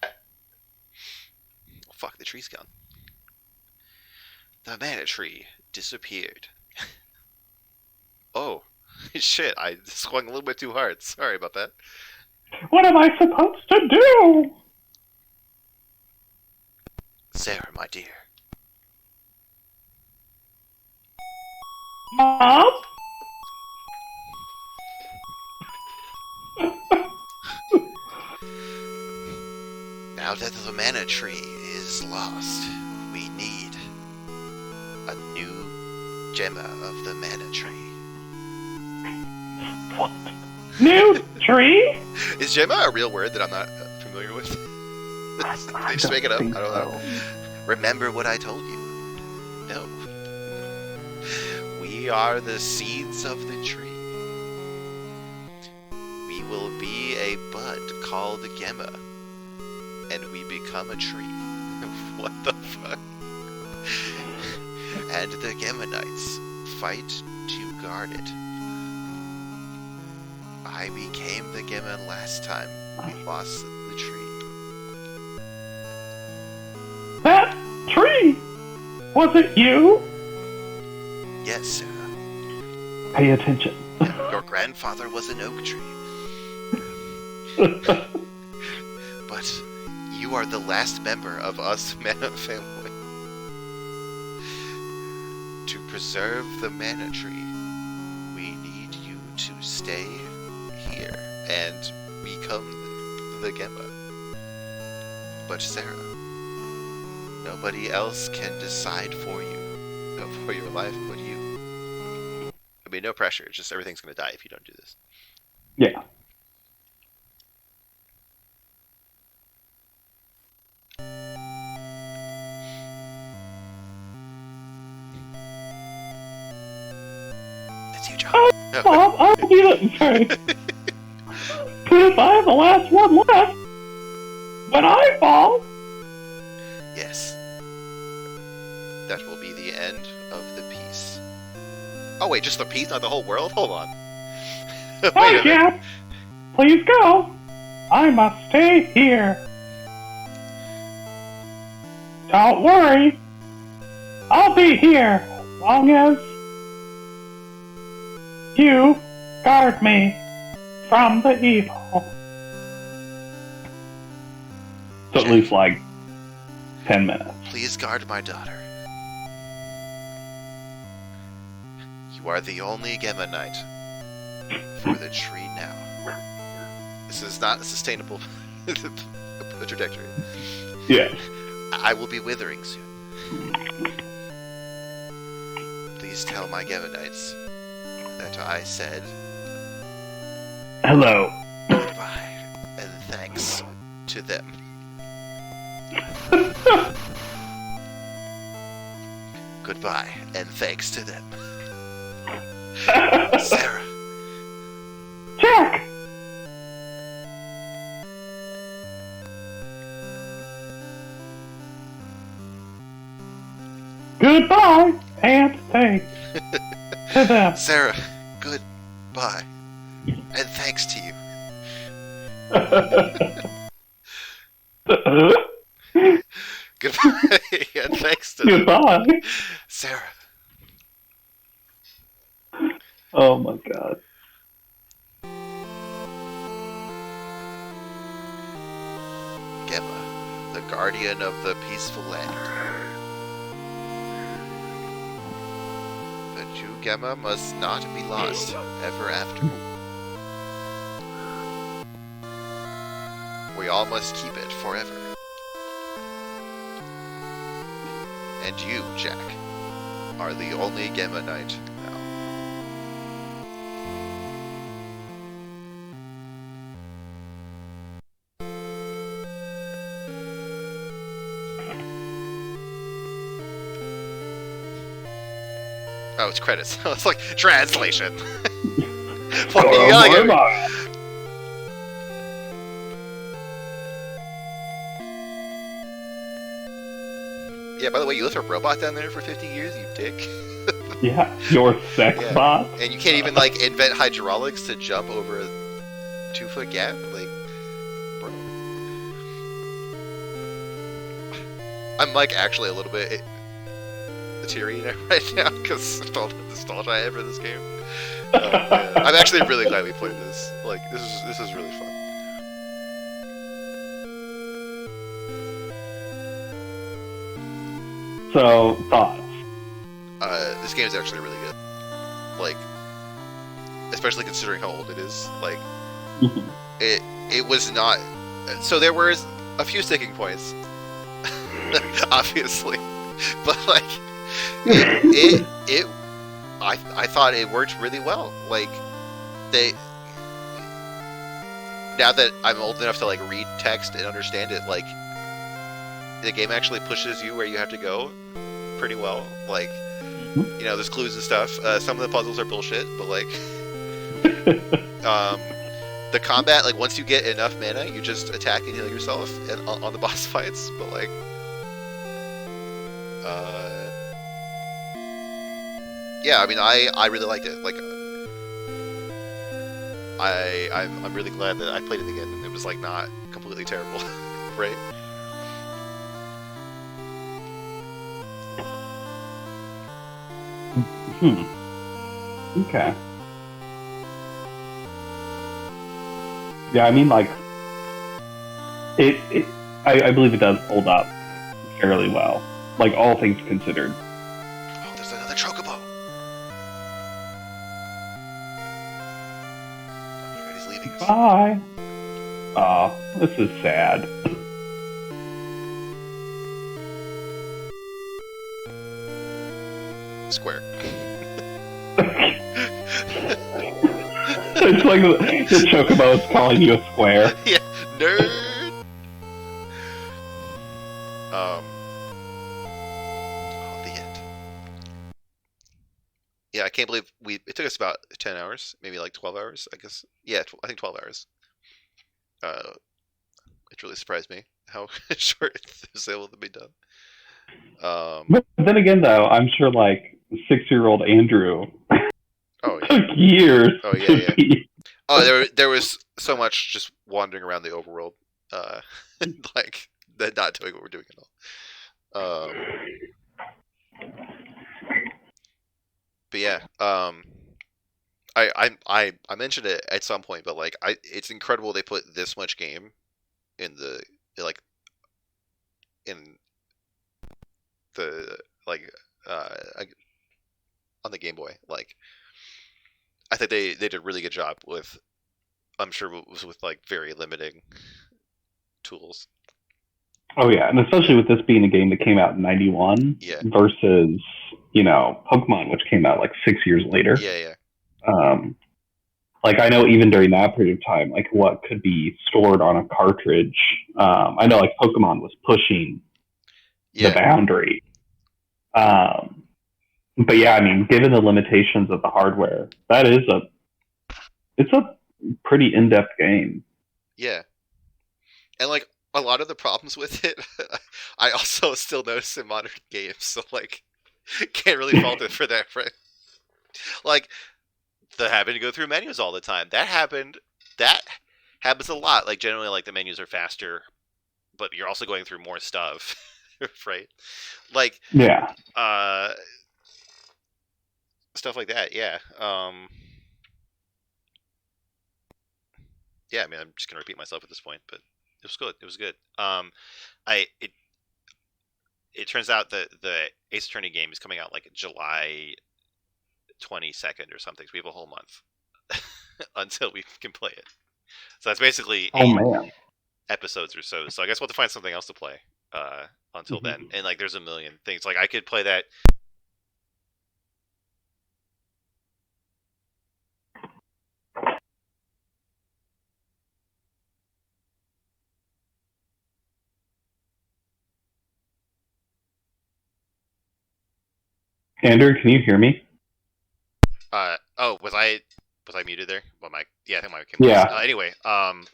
Oh, fuck, the tree's gone. The mana tree disappeared. Oh, shit, I swung a little bit too hard. Sorry about that. What am I supposed to do? Sarah, my dear. Mom? Now that the mana tree is lost, we need a new gemma of the mana tree. What? New tree? Is gemma a real word that I'm not familiar with? They just make it up. I don't know. Remember what I told you. No. We are the seeds of the tree. We will be a bud called Gemma, and we become a tree. What the fuck? And the Gemma Knights fight to guard it. I became the Gemma last time we lost the tree. That tree! Was it you? Yes, Sarah. Pay attention. Your grandfather was an oak tree. But you are the last member of us Mana family. To preserve the Mana tree, we need you to stay here and become the Gemma. But Sarah, nobody else can decide for you, for your life but you. I mean, no pressure. It's just everything's going to die if you don't do this. Yeah. job. Bob, I'll be the sorry. But if I'm the last one left, when I fall, Yes. That will be the end of the piece. Oh wait, just the piece, not the whole world? Hold on. Wait a hey, minute. Jack, please go. I must stay here. Don't worry. I'll be here as long as you guard me from the evil. So at least like 10 minutes. Please guard my daughter. You are the only Gemma Knight for the tree now. This is not a sustainable trajectory. Yeah. I will be withering soon. Please tell my Gemma Knights that I said Hello. goodbye and thanks to them. Goodbye and thanks to them. Sarah. Jack! Goodbye and thanks to them. Sarah, goodbye and thanks to you. Goodbye and thanks to them. Goodbye. Sarah. Oh my god. Gemma, the guardian of the peaceful land. But you, Gemma, must not be lost ever after. We all must keep it forever. And you, Jack, are the only Gemma Knight now. Oh, it's credits. It's like translation. Fuck, you gotta get me. Yeah, by the way, you left a robot down there for 50 years, you dick. Yeah, your sex Yeah. bot. And you can't even, like, invent hydraulics to jump over a 2-foot gap? Like, bro. I'm, like, actually a little bit teary right now, because of all the nostalgia I have for this game. Man. I'm actually really glad we played this. Like, this is really fun. So, thoughts? This game is actually really good. Like, especially considering how old it is. Like, it was not. So there was a few sticking points, obviously, but like, I thought it worked really well. Like, now that I'm old enough to like read text and understand it, like, the game actually pushes you where you have to go pretty well. Like, you know, there's clues and stuff. Some of the puzzles are bullshit, but like, the combat, like, once you get enough mana, you just attack and heal yourself on the boss fights. But like, yeah, I mean, I really liked it. Like, I'm really glad that I played it again and it was like not completely terrible, right? Okay. Yeah, I mean, like, I believe it does hold up fairly well. Like, all things considered. Oh, there's another chocobo. Oh, he's leaving us. Bye. Aw, this is sad. Square. It's like the chocobo is calling you a square. Yeah, nerd. Oh, the end. Yeah, I can't believe it took us about 10 hours, maybe like 12 hours, I guess. Yeah, I think 12 hours. It really surprised me how short it was able to be done. But then again, though, I'm sure like 6-year-old Andrew Oh yeah. took years Oh yeah, to yeah. be. Oh, there was so much just wandering around the overworld, uh, like not doing what we're doing at all. But yeah, I mentioned it at some point, but like it's incredible they put this much game in the like in the like on the Game Boy. Like I think they did a really good job with. I'm sure it was with like very limiting tools. Oh yeah, and especially with this being a game that came out in '91 Yeah, versus Pokemon, which came out like 6 years later. yeah, yeah, Like I know even during that period of time, like what could be stored on a cartridge. I know like Pokemon was pushing the yeah, boundary. But yeah, I mean, given the limitations of the hardware, it's a pretty in-depth game. yeah. And like a lot of the problems with it, I also still notice in modern games. So like, can't really fault it for that. Right? Like the having to go through menus all the time. That happens a lot. Like generally, like the menus are faster, but you're also going through more stuff, right? Like, Yeah. Stuff like that. Yeah. Yeah. I mean, I'm just gonna repeat myself at this point, but it was good. It was good. It turns out that the Ace Attorney game is coming out like July 22nd or something. So we have a whole month until we can play it. So that's basically 8 episodes or so. So I guess we'll have to find something else to play until then. And like, there's a million things. Like I could play that. Andrew, can you hear me? Oh, was I muted there? Well, yeah, I think my mic came. Yeah. Anyway, okay,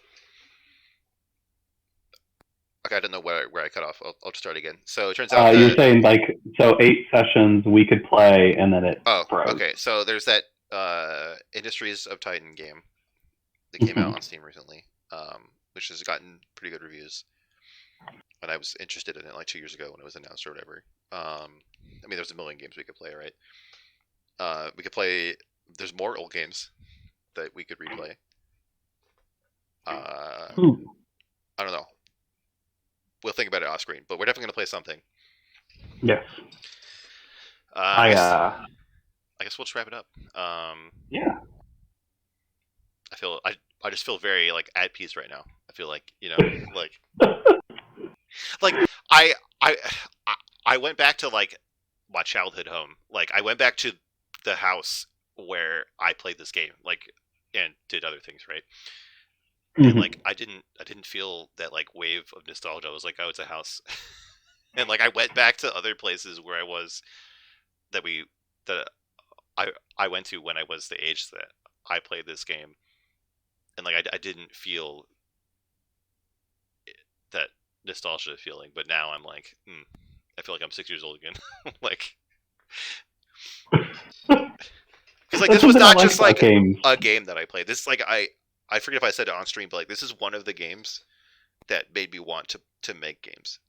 I don't know where I cut off. I'll just start again. So it turns out you're saying like 8 sessions we could play and then it froze. Okay. So there's that Industries of Titan game that came out on Steam recently, which has gotten pretty good reviews. And I was interested in it like 2 years ago when it was announced or whatever. I mean, there's a million games we could play, right? We could play. There's more old games that we could replay. I don't know. We'll think about it off screen, but we're definitely going to play something. Yes. I guess we'll just wrap it up. Yeah. I just feel very like at peace right now. I feel like like like I went back to like my childhood home. Like I went back to the house where I played this game, like, and did other things, right? And like I didn't feel that like wave of nostalgia. I was like, oh, it's a house. And like I went back to other places where I was that I went to when I was the age that I played this game. And like I didn't feel that nostalgia feeling, but now I'm like, I feel like I'm 6 years old again. Like, because like this was not just like a game that I played. This like I forget if I said it on stream, but like this is one of the games that made me want to make games.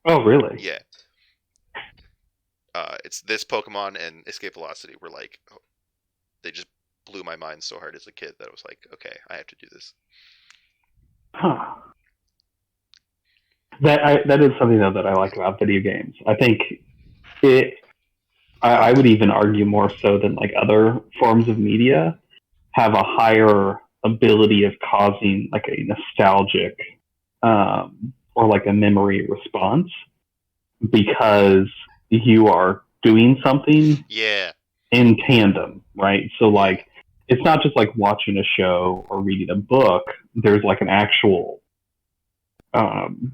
Oh really? Yeah. It's this Pokemon and Escape Velocity were like, they just blew my mind so hard as a kid that I was like, okay, I have to do this. Huh. That is something though that I like about video games. I think I would even argue more so than like other forms of media have a higher ability of causing like a nostalgic or like a memory response because you are doing something in tandem, right? So like it's not just like watching a show or reading a book. There's like an actual kind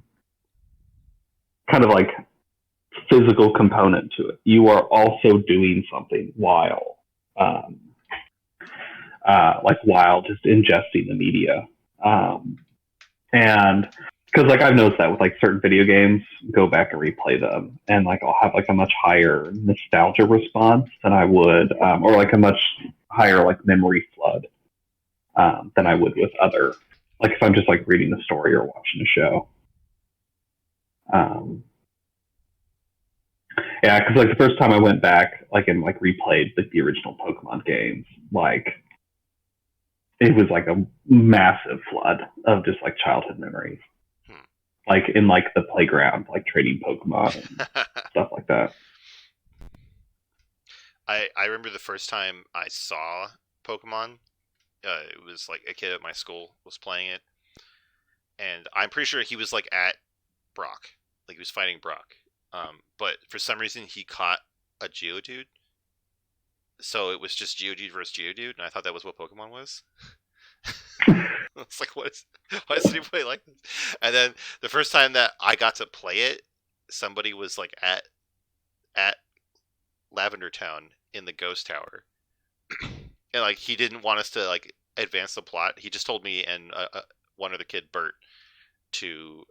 of like physical component to it. You are also doing something while, um, while just ingesting the media. And because like I've noticed that with like certain video games, go back and replay them, and like I'll have like a much higher nostalgia response than I would, or like a much higher like memory flood than I would with other, like if I'm just like reading a story or watching a show. Yeah, because like the first time I went back, like and like replayed like the original Pokemon games, like it was like a massive flood of just like childhood memories, like in like the playground, like trading Pokemon and stuff like that. I remember the first time I saw Pokemon. It was like a kid at my school was playing it, and I'm pretty sure he was like at Brock, like he was fighting Brock. But for some reason he caught a Geodude, so it was just Geodude versus Geodude, and I thought that was what Pokemon was. It's like, why does anybody like this? And then the first time that I got to play it, somebody was like at Lavender Town in the Ghost Tower, and like he didn't want us to like advance the plot. He just told me and one other kid, Bert, to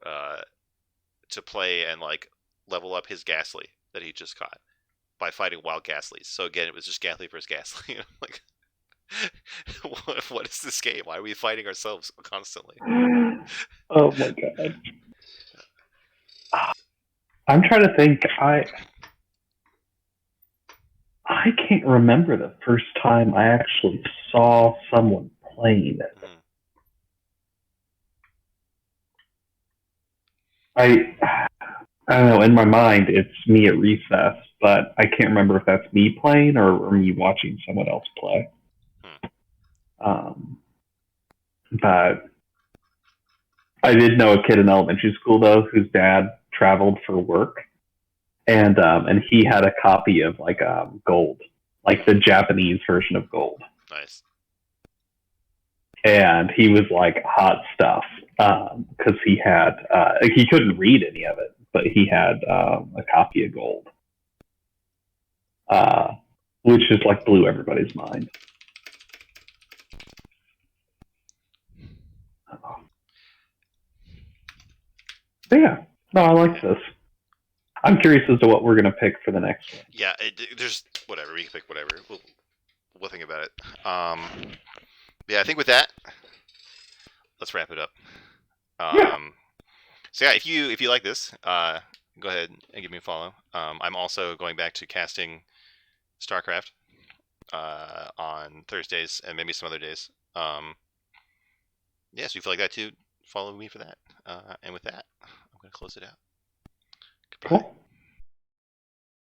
play and like level up his Ghastly that he just caught by fighting wild Ghastlies. So again, it was just Ghastly versus Ghastly. I'm like, what is this game? Why are we fighting ourselves constantly? Oh my god. I'm trying to think. I can't remember the first time I actually saw someone playing it. Mm-hmm. I don't know. In my mind, it's me at recess, but I can't remember if that's me playing or me watching someone else play. But I did know a kid in elementary school though whose dad traveled for work, and he had a copy of like Gold, like the Japanese version of Gold. Nice. And he was like hot stuff because he had he couldn't read any of it, but he had a copy of Gold, which just like blew everybody's mind. But yeah, no, I like this. I'm curious as to what we're gonna pick for the next one. Yeah, there's whatever we can pick. Whatever, we'll think about it. Yeah, I think with that, let's wrap it up. Yeah. So yeah, if you like this, go ahead and give me a follow. I'm also going back to casting StarCraft on Thursdays and maybe some other days. Yeah, so if you like that too, follow me for that. And with that, I'm going to close it out. Goodbye. Cool.